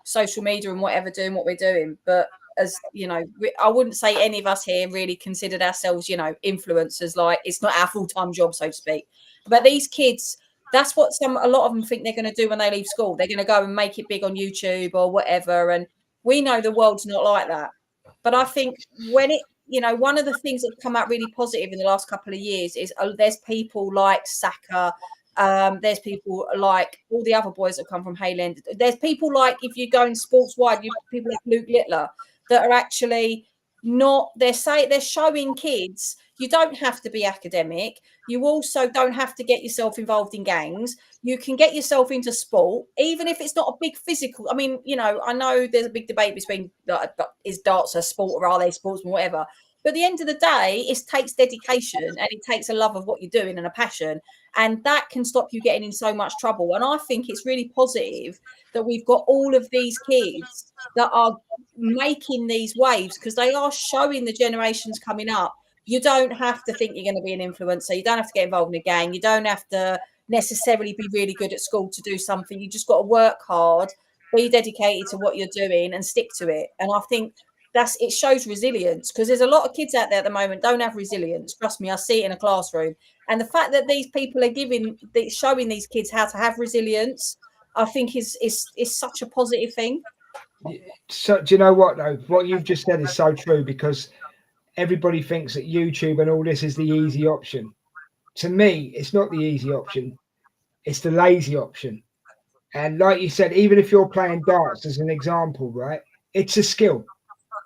social media and whatever, doing what we're doing, but as I wouldn't say any of us here really considered ourselves, influencers. Like, it's not our full-time job, so to speak. But these kids, that's what a lot of them think they're going to do when they leave school. They're going to go and make it big on YouTube or whatever. And we know the world's not like that. But I think when one of the things that's come out really positive in the last couple of years is there's people like Saka. There's people like all the other boys that come from Hayland. There's people like, if you go in sports wide, people like Luke Littler that are actually not. They're showing kids you don't have to be academic. You also don't have to get yourself involved in gangs. You can get yourself into sport, even if it's not a big physical. I mean, I know there's a big debate between is darts a sport or are they sportsmen, whatever. But at the end of the day, it takes dedication and it takes a love of what you're doing and a passion. And that can stop you getting in so much trouble. And I think it's really positive that we've got all of these kids that are making these waves, because they are showing the generations coming up. You don't have to think you're going to be an influencer. You don't have to get involved in a gang. You don't have to necessarily be really good at school to do something. You just got to work hard, be dedicated to what you're doing and stick to it. And I think it shows resilience, because there's a lot of kids out there at the moment don't have resilience. Trust me, I see it in a classroom. And the fact that these people are showing these kids how to have resilience, I think is such a positive thing. So do you know what though? What you've just said is so true, because everybody thinks that YouTube and all this is the easy option. To me, it's not the easy option. It's the lazy option. And like you said, even if you're playing darts as an example, right? It's a skill.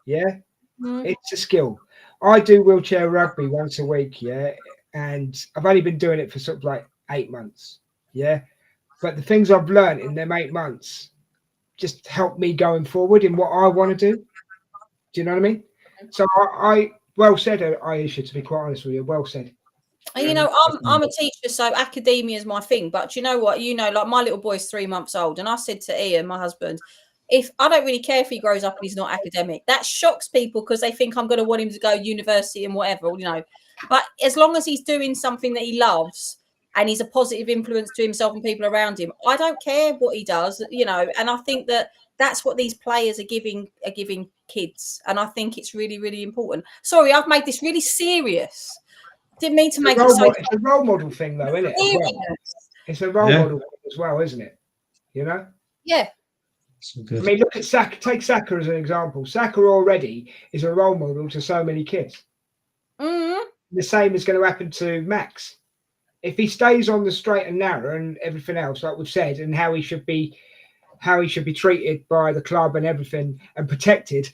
Yeah. It's a skill. I do wheelchair rugby once a week, yeah, and I've only been doing it for sort of like 8 months, yeah. But the things I've learned in them 8 months just help me going forward in what I want to do. Do you know what I mean? So I well said, Aisha. To be quite honest with you, well said. You know, I'm a teacher, so academia is my thing. But you know what? You know, like my little boy's 3 months old, and I said to Ian, my husband, if I don't really care if he grows up and he's not academic, that shocks people because they think I'm going to want him to go university and whatever, you know. But as long as he's doing something that he loves and he's a positive influence to himself and people around him, I don't care what he does, you know. And I think that that's what these players are giving kids, and I think it's really, really important. Sorry, I've made this really serious. Didn't mean to make it so. It's a role model thing, though, isn't it? Well? It's a role model as well, isn't it? You know? Yeah. I mean, look at Saka. Take Saka as an example. Saka already is a role model to so many kids. The same is going to happen to Max. If he stays on the straight and narrow and everything else, like we've said, and how he should be treated by the club and everything and protected,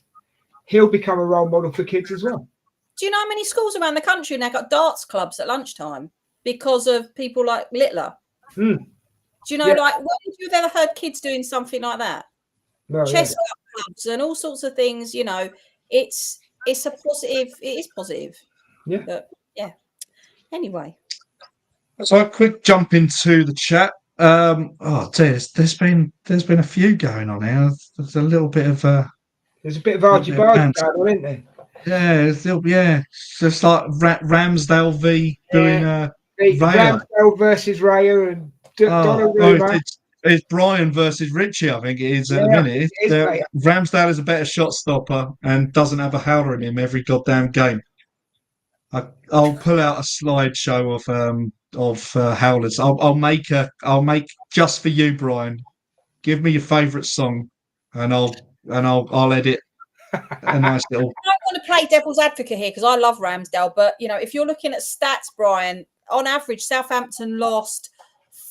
he'll become a role model for kids as well. Do you know how many schools around the country now got darts clubs at lunchtime because of people like Littler? Do you know, like, when have you ever heard kids doing something like that? No, chess clubs and all sorts of things, you know, it's a positive. It is positive. Yeah. But, yeah. Anyway. So a quick jump into the chat. There's been a few going on here. There's a little bit of there's a bit of argy-bargy going on, isn't there? Yeah, it's just like Ramsdale v doing Raya. Ramsdale versus Raya and Donnarumma. It's Brian versus Richie, I think it is at the minute. Ramsdale is a better shot stopper and doesn't have a howler in him every goddamn game. I'll pull out a slideshow of howlers. I'll make just for you, Brian. Give me your favourite song, and I'll edit a nice little. I don't want to play devil's advocate here because I love Ramsdale, but you know, if you're looking at stats, Brian, on average, Southampton lost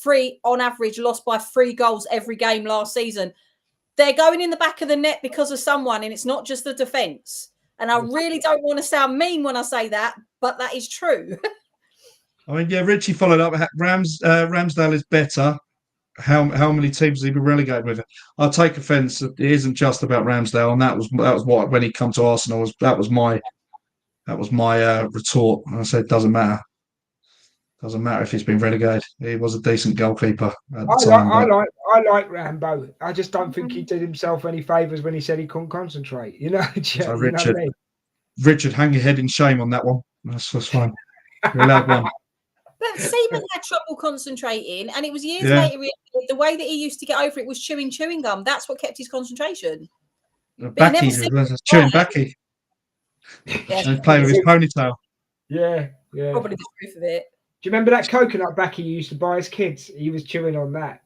by 3 goals every game last season. They're going in the back of the net because of someone, and it's not just the defence. And I really don't want to sound mean when I say that, but that is true. I mean, yeah, Richie followed up. Ramsdale is better. How many teams has he been relegated with? I'll take offence. It isn't just about Ramsdale, and that was what when he come to Arsenal that was my retort. And I said, doesn't matter. Doesn't matter if he's been relegated. He was a decent goalkeeper at the time. I like Rambo. I just don't think he did himself any favours when he said he couldn't concentrate. You know, so Richard, hang your head in shame on that one. That's fine. You're allowed one. But Seaman had trouble concentrating, and it was years later. The way that he used to get over it was chewing gum. That's what kept his concentration. Backy, chewing Backy. And playing with his ponytail. Yeah. Probably the truth of it. Do you remember that coconut Backy you used to buy his kids? He was chewing on that.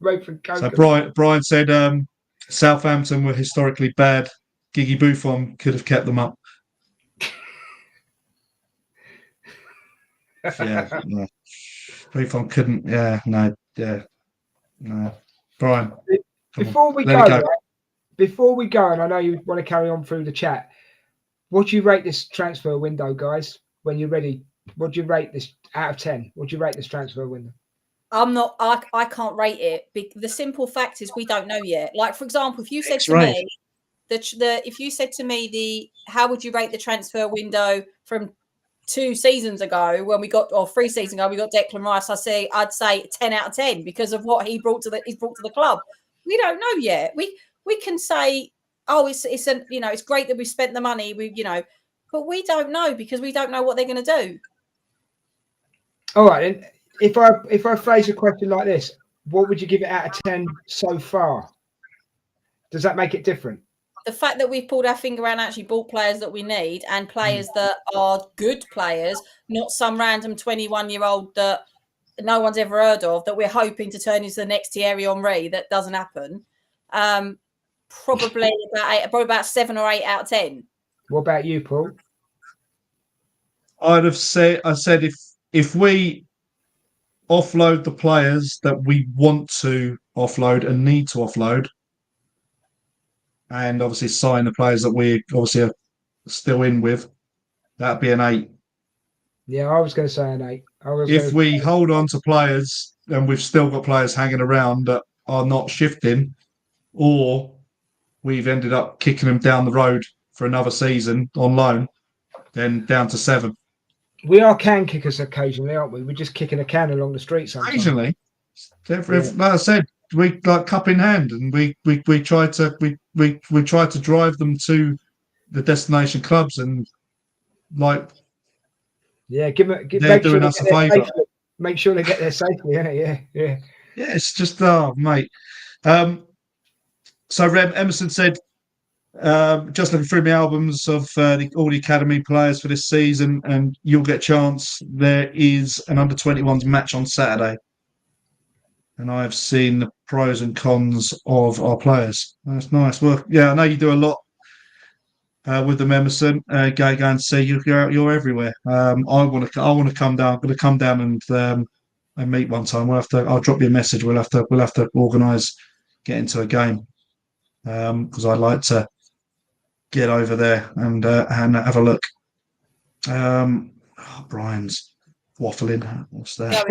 So Brian said Southampton were historically bad. Gigi Buffon could have kept them up. No. Buffon couldn't. No. Brian, before we go, and I know you want to carry on through the chat. What do you rate this transfer window, guys? When you're ready, what do you rate this out of 10? What do you rate this transfer window? I can't rate it. The simple fact is we don't know yet. Like, for example, if you said to me how would you rate the transfer window from 2 seasons ago when we got, or 3 seasons ago, we got Declan Rice, I'd say 10 out of 10 because of what he's brought to the club. We don't know yet. We can say, it's great that we spent the money, but we don't know because we don't know what they're going to do. All right, and if I phrase a question like this, what would you give it out of 10 so far? Does that make it different? The fact that we've pulled our finger out and actually bought players that we need and players that are good players, not some random 21-year-old that no one's ever heard of that we're hoping to turn into the next Thierry Henry. That doesn't happen. Probably about 7 or 8 out of 10. What about you, Paul? I said if we offload the players that we want to offload and need to offload, and obviously sign the players that we obviously are still in with, that'd be an 8. Yeah, I was going to say an 8. If we hold on to players and we've still got players hanging around that are not shifting, or we've ended up kicking them down the road for another season on loan, then down to 7. We are can kickers occasionally, aren't we? We're just kicking a can along the street sometimes. Occasionally. Like I said, we like cup in hand, and we try to drive them to the destination clubs, and like they're doing us a favour. Make sure they get there safely. Yeah. It's just mate. So Emerson said, just looking through my albums of all the academy players for this season, and you'll get a chance. There is an under-21s match on Saturday, and I've seen the pros and cons of our players. That's nice. Well, yeah, I know you do a lot with them, Emerson. Go and see you're everywhere. I want to come down. I'm going to come down and meet one time. I'll drop you a message. We'll have to organise getting to a game because I'd like to get over there and have a look. Brian's waffling. What's that?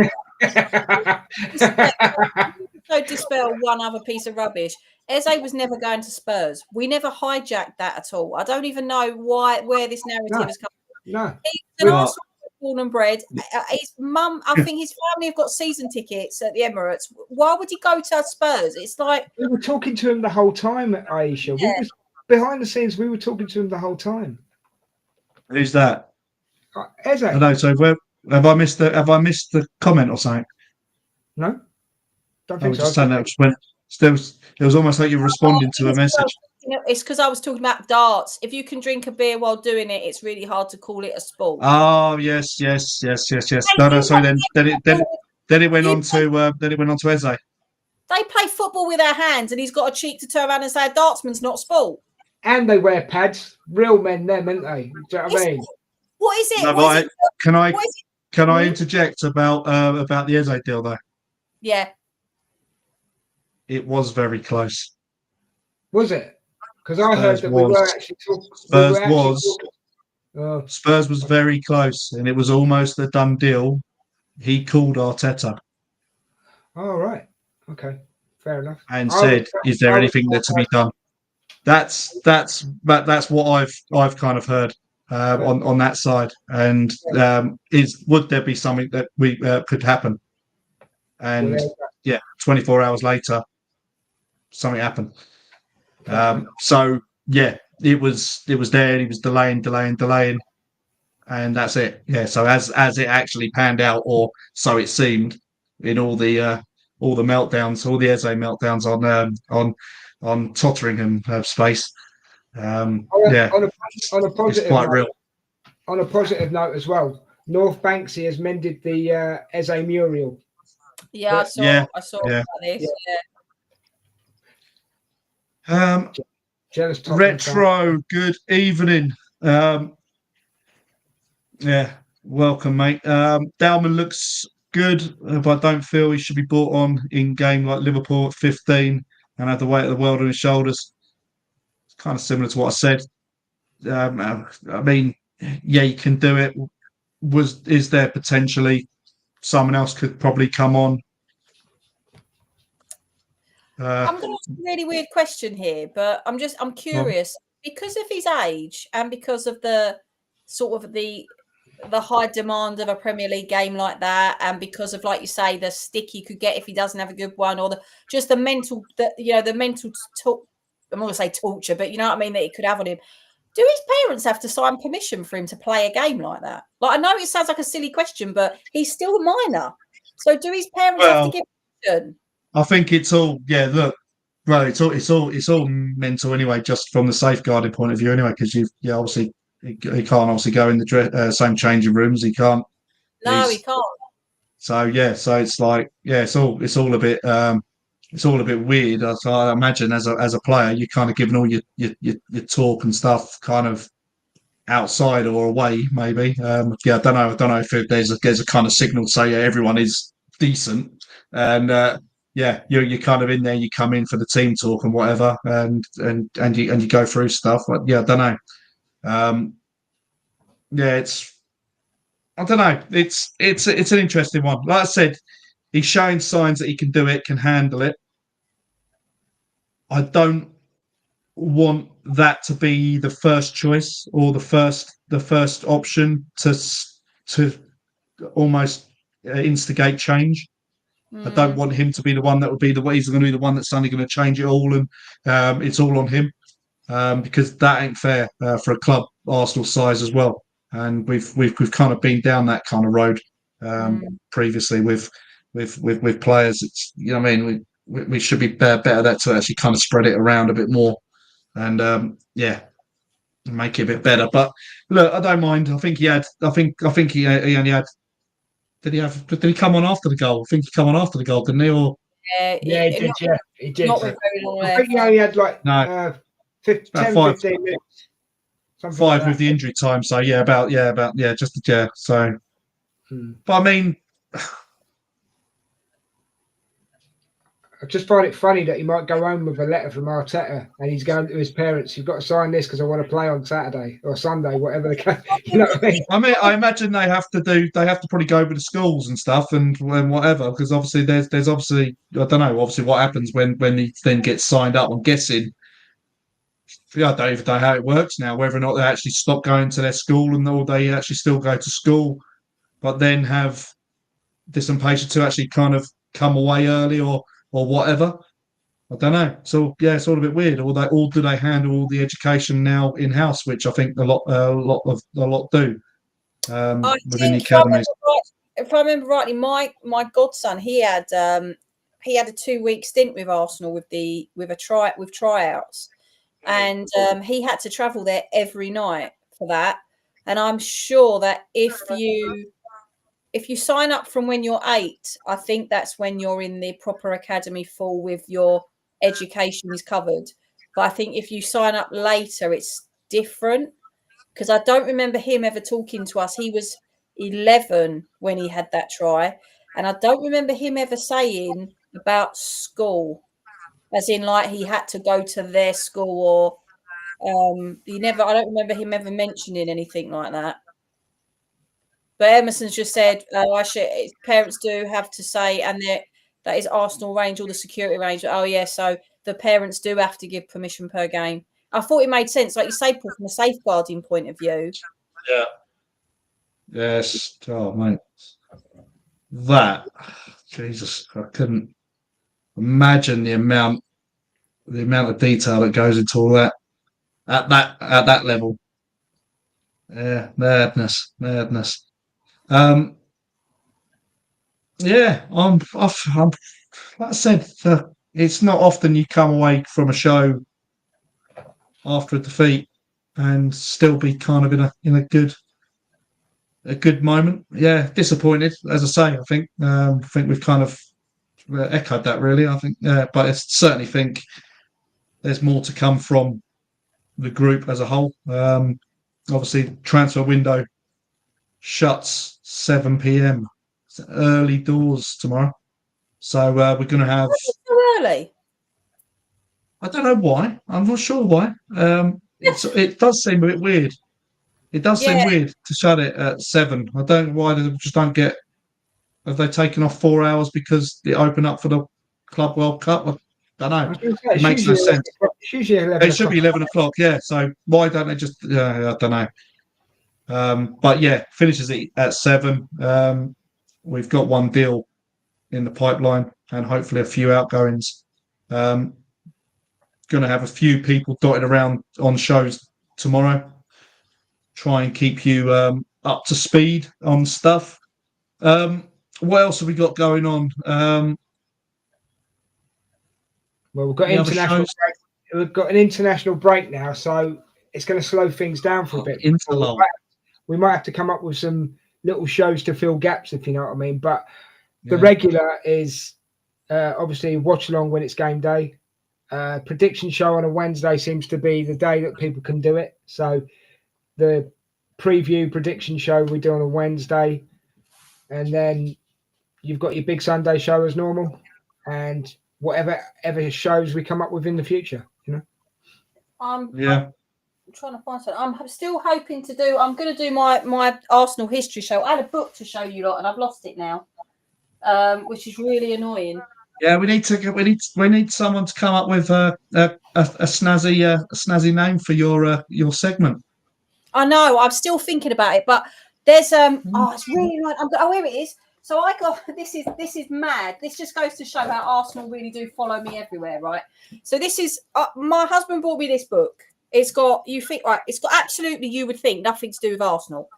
So dispel one other piece of rubbish. Eze was never going to Spurs. We never hijacked that at all. I don't even know where this narrative has come from. No. He's an Arsenal born and bred. His mum, I think his family have got season tickets at the Emirates. Why would he go to Spurs? It's like we were talking to him the whole time, Aisha. Yeah. Behind the scenes, we were talking to him the whole time. Who's that? Eze. I know. So have I missed the comment or something? No. Don't I think was so. just saying that it was almost like you were responding to a message. It's because I was talking about darts. If you can drink a beer while doing it, it's really hard to call it a sport. Oh yes. No, sorry. Then it went on to Eze. They play football with their hands, and he's got a cheek to turn around and say a dartsman's not sport. And they wear pads. Real men, them, aren't they? Do you know what I mean? What is it? No, can I interject about the Eze deal though? Yeah. It was very close. Was it? Because I heard that we were actually talking. Spurs was very close, and it was almost a done deal. He called Arteta. Oh, right. Okay. Fair enough. And said, "Is there anything there to be done?" That's what I've kind of heard on that side. And would there be something that we could happen? And 24 hours later, something happened. So yeah, it was there. He was delaying, and that's it. Yeah. So as it actually panned out, or so it seemed, in all the meltdowns, all the Eze meltdowns on Tottenham space. On a positive it's quite note, real. On a positive note as well, North Banksy has mended the Eze mural. Yeah, I saw about this. Yeah. Jealous Retro, good evening. Welcome, mate. Dalman looks good, but I don't feel he should be brought on in game like Liverpool at 15 and have the weight of the world on his shoulders. It's kind of similar to what I said. I mean, yeah, you can do it. Is there potentially someone else could probably come on? I'm going to ask a really weird question here, but I'm curious because of his age and because of the sort of the high demand of a Premier League game like that, and because of, like you say, the stick he could get if he doesn't have a good one, or the mental I'm not going to say torture, but you know what I mean, that it could have on him. Do his parents have to sign permission for him to play a game like that? Like, I know it sounds like a silly question, but he's still a minor. So do his parents have to give permission? I think it's all look, well, it's all mental anyway, just from the safeguarding point of view anyway, because obviously he can't obviously go in the same changing rooms. He can't. No, he can't. So it's like it's all a bit weird. So I imagine as a player, you're kind of giving all your talk and stuff kind of outside or away, maybe. I don't know if there's a kind of signal to say everyone is decent, and you're kind of in there. You come in for the team talk and whatever, and you go through stuff. But I don't know. I don't know. It's an interesting one. Like I said, he's showing signs that he can do it, can handle it. I don't want that to be the first choice or the first option to almost instigate change. I don't want him to be the one that would be he's going to be the one that's suddenly going to change it all, and it's all on him, because that ain't fair for a club Arsenal size as well. And we've kind of been down that kind of road previously with players. It's what I mean. We should be better that to actually kind of spread it around a bit more, and make it a bit better. But look, I don't mind. I think he only had. Did he come on after the goal? I think he come on after the goal, didn't he? Or He did. Not with very long I think he only had 10, 15 minutes. Five like with the injury time. So So, but I mean, I just find it funny that he might go home with a letter from Arteta and he's going to his parents, "You've got to sign this because I want to play on Saturday or Sunday, whatever the case." You know what I mean? I mean, I imagine they have to probably go over to schools and stuff and whatever, because obviously there's obviously, I don't know, obviously what happens when he then gets signed up. I'm guessing, I don't even know how it works now, whether or not they actually stop going to their school or they actually still go to school, but then have this impatient to actually kind of come away early or whatever. I don't know. So it's all a bit weird. Or do they handle all the education now in house, which I think a lot do within the academies. If I remember rightly, my godson he had a 2-week stint with Arsenal with tryouts, and he had to travel there every night for that. And I'm sure that if you sign up from when you're 8, I think that's when you're in the proper academy full with your education is covered. But I think if you sign up later, it's different, because I don't remember him ever talking to us. He was 11 when he had that try, and I don't remember him ever saying about school, as in like he had to go to their school, or I don't remember him ever mentioning anything like that. But Emerson's just said, parents do have to say, and that is Arsenal range, all the security range. Oh, yeah, so the parents do have to give permission per game. I thought it made sense, like you say, Paul, from a safeguarding point of view. Yeah. Yes. Oh, mate. That, Jesus, I couldn't imagine the amount of detail that goes into all that at that level. Yeah, madness. I'm like I said, it's not often you come away from a show after a defeat and still be kind of in a good moment. Yeah, disappointed, as I say. I think we've kind of echoed that, really. I think, but I certainly think there's more to come from the group as a whole. Obviously, transfer window shuts 7 p.m. It's early doors tomorrow, so we're going to have. So early. I don't know why. I'm not sure why. It does seem a bit weird. It does seem weird to shut it at 7. I don't know why they just don't get. Have they taken off 4 hours because it opened up for the Club World Cup? I don't know. It makes no sense. It should be 11 o'clock. Yeah. So why don't they just? I don't know. But yeah, finishes it at 7. We've got one deal in the pipeline and hopefully a few outgoings. Going to have a few people dotted around on shows tomorrow. Try and keep you up to speed on stuff. What else have we got going on? Well, we've got international break. We've got an international break now, so it's going to slow things down for a bit. We might have to come up with some little shows to fill gaps, if you know what I mean. But The regular is obviously watch along when it's game day. Prediction show on a Wednesday seems to be the day that people can do it. So the preview prediction show we do on a Wednesday, and then you've got your big Sunday show as normal, and whatever shows we come up with in the future. I'm trying to find something. I'm still hoping to do. I'm going to do my Arsenal history show. I had a book to show you lot, and I've lost it now, which is really annoying. Yeah, we need someone to come up with a snazzy name for your segment. I know. I'm still thinking about it, but there's it's really nice. Here it is. So I got this is mad. This just goes to show how Arsenal really do follow me everywhere, right? So this is my husband bought me this book. It's got absolutely, you would think, nothing to do with Arsenal,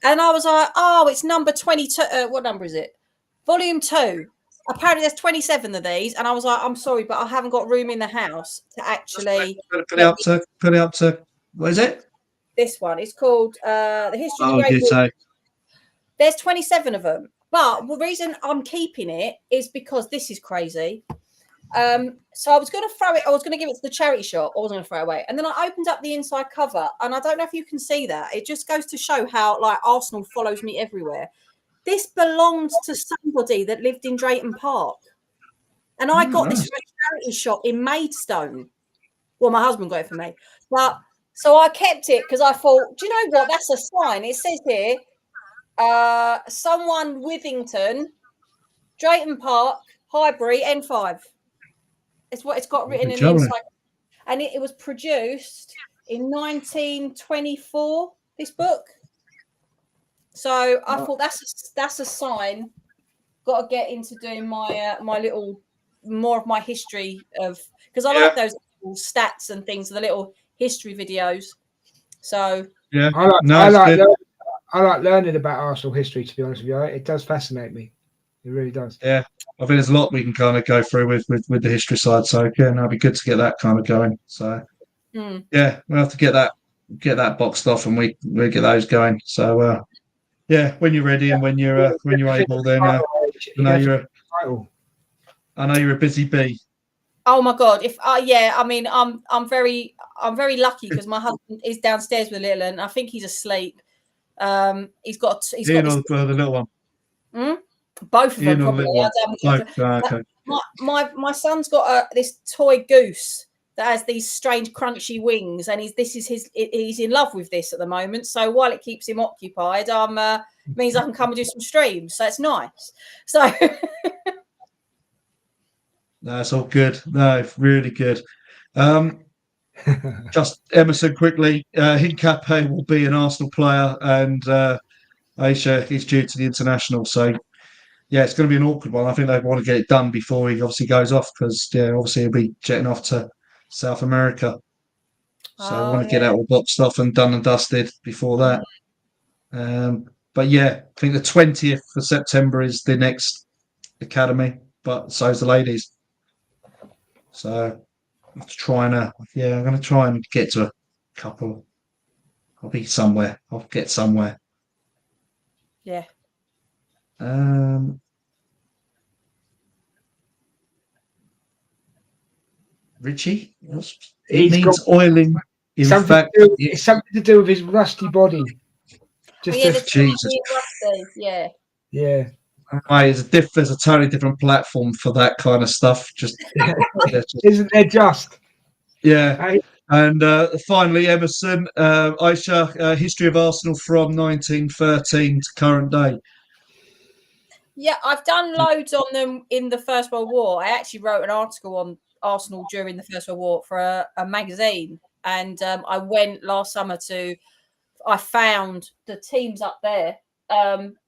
and I was like, oh, it's number 22. What number is it? Volume 2. Apparently there's 27 of these, and I was like, I'm sorry, but I haven't got room in the house to actually put it up to what is it? This one. It's called The History of the Great War. There's 27 of them. But the reason I'm keeping it is because this is crazy. So I was going to throw it. I was going to give it to the charity shop. I wasn't going to throw it away. And then I opened up the inside cover, and I don't know if you can see that. It just goes to show how Arsenal follows me everywhere. This belonged to somebody that lived in Drayton Park. And I got this from a charity shop in Maidstone. Well, my husband got it for me. But so I kept it because I thought, do you know what? That's a sign. It says here, someone Withington, Drayton Park, Highbury, N5. It's what it's got written in the inside. And it was produced in 1924, this book. So I thought that's a sign. Got to get into doing my my little more of my history of, because I like those little stats and things, the little history videos. So I like learning about Arsenal history. To be honest with you, it does fascinate me. It really does. Yeah, I think there's a lot we can kind of go through with the history side. So it'd be good to get that kind of going. So yeah, we'll have to get that boxed off, and we'll get those going. So. Yeah, when you're ready and when you're able, then I know you're a busy bee. Oh my God! I mean, I'm very lucky because my husband is downstairs with Little, and I think he's asleep. He's got the little one. Both of them probably. Okay. My son's got this toy goose that has these strange crunchy wings, and he's in love with this at the moment. So while it keeps him occupied, means I can come and do some streams. So it's nice. So that's all good. No, really good. Just Emerson quickly. Hincapié will be an Arsenal player, and Aisha is due to the international. So yeah, it's going to be an awkward one. I think they want to get it done before he obviously goes off, because obviously he'll be jetting off to South America. So I want to get that all boxed off and done and dusted before that. But yeah, I think the 20th of September is the next academy, but so's the ladies. So I'm going to try and get to a couple. I'll be somewhere. I'll get somewhere. Yeah. Richie, it needs oiling. In fact, it's something to do with his rusty body. Jesus. Yeah. There's a totally different platform for that kind of stuff. Isn't there just? Yeah. Hey. And finally, Emerson, Aisha, history of Arsenal from 1913 to current day. Yeah, I've done loads on them in the First World War. I actually wrote an article on Arsenal during the First World War for a magazine, and I went last summer I found the teams up there.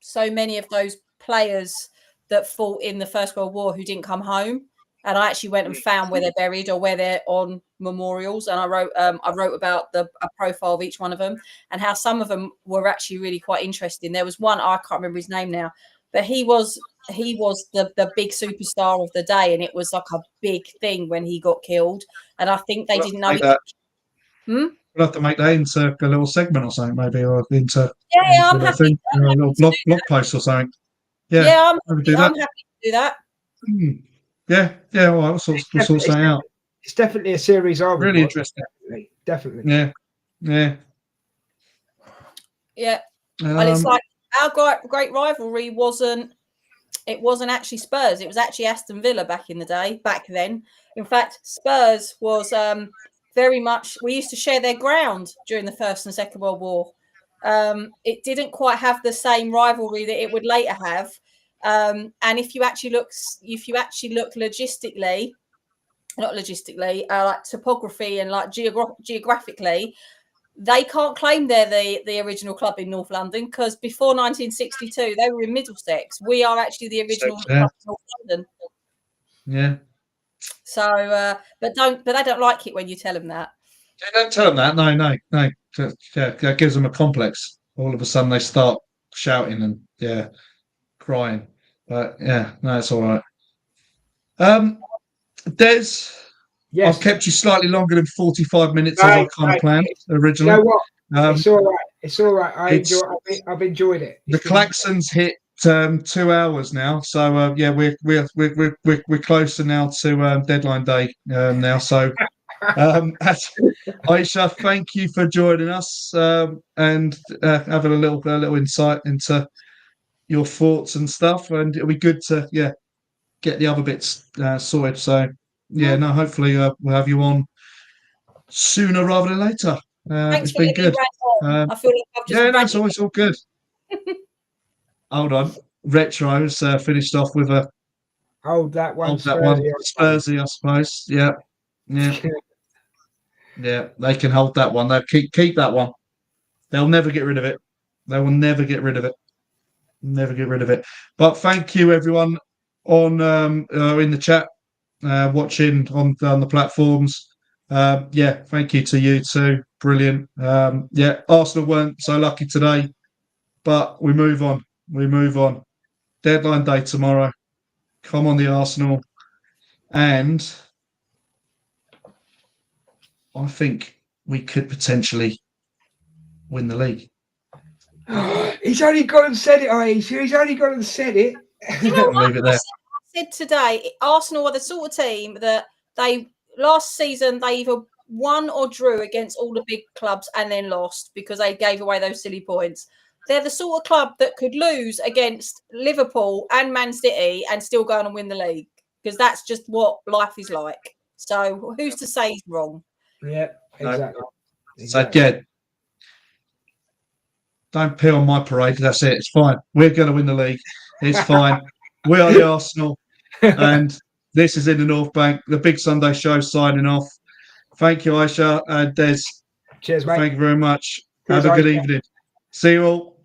So many of those players that fought in the First World War who didn't come home, and I actually went and found where they're buried or where they're on memorials, and I wrote about a profile of each one of them and how some of them were actually really quite interesting. There was one, I can't remember his name now, but he was the big superstar of the day, and it was like a big thing when he got killed. And I think they didn't know that. We'll have to make that into a little segment or something, maybe, or into I'm happy. a little blog post or something. Yeah, I'm we do happy, that. I'm happy to do that. Yeah. All right, we'll sort something out. It's definitely a series I would Really watch. interesting. Definitely. Yeah. Well, it's like our great rivalry wasn't actually Spurs. It was actually Aston Villa back then. In fact, Spurs was very much, we used to share their ground during the First and Second World War. It didn't quite have the same rivalry that it would later have. And if you actually look logistically, not logistically, like topography and like geographically, they can't claim they're the original club in North London, because before 1962 they were in Middlesex. We are actually the original club in North London. Yeah. So, but they don't like it when you tell them that. Don't tell them that. No. That gives them a complex. All of a sudden they start shouting and crying. But no, it's all right. Des, Yes. I've kept you slightly longer than 45 minutes as I kind of planned originally. You know what? It's all right. It's all right. I've enjoyed it. The klaxons hit 2 hours now, so we're closer now to deadline day now. So, Aisha, thank you for joining us and having a little insight into your thoughts and stuff. And it'll be good to get the other bits sorted. So hopefully we'll have you on sooner rather than later. Thanks it's for been letting good. me rant on. I feel like I've just it's always all good. Hold on, Retro's finished off with a hold that one. Spursy, I suppose. Yeah. They can hold that one. They keep that one. They'll never get rid of it. They will never get rid of it. Never get rid of it. But thank you, everyone, on in the chat, watching on the platforms. Thank you to you too. Brilliant. Arsenal weren't so lucky today, but we move on. Deadline day tomorrow. Come on, the Arsenal. And I think we could potentially win the league. He's only gone and said it, Aisha. He's only gone and said it. You know what? Leave it there. I said today, Arsenal are the sort of team that last season they either won or drew against all the big clubs and then lost because they gave away those silly points. They're the sort of club that could lose against Liverpool and Man City and still go on and win the league, because that's just what life is like. So who's to say he's wrong? Yeah, exactly. So don't pee on my parade. That's it. It's fine. We're going to win the league. It's fine. We are the Arsenal, and this is in the North Bank. The Big Sunday Show signing off. Thank you, Aisha and Des. Cheers, mate. Thank you very much. Cheers, Have a good Aisha. evening. See you all.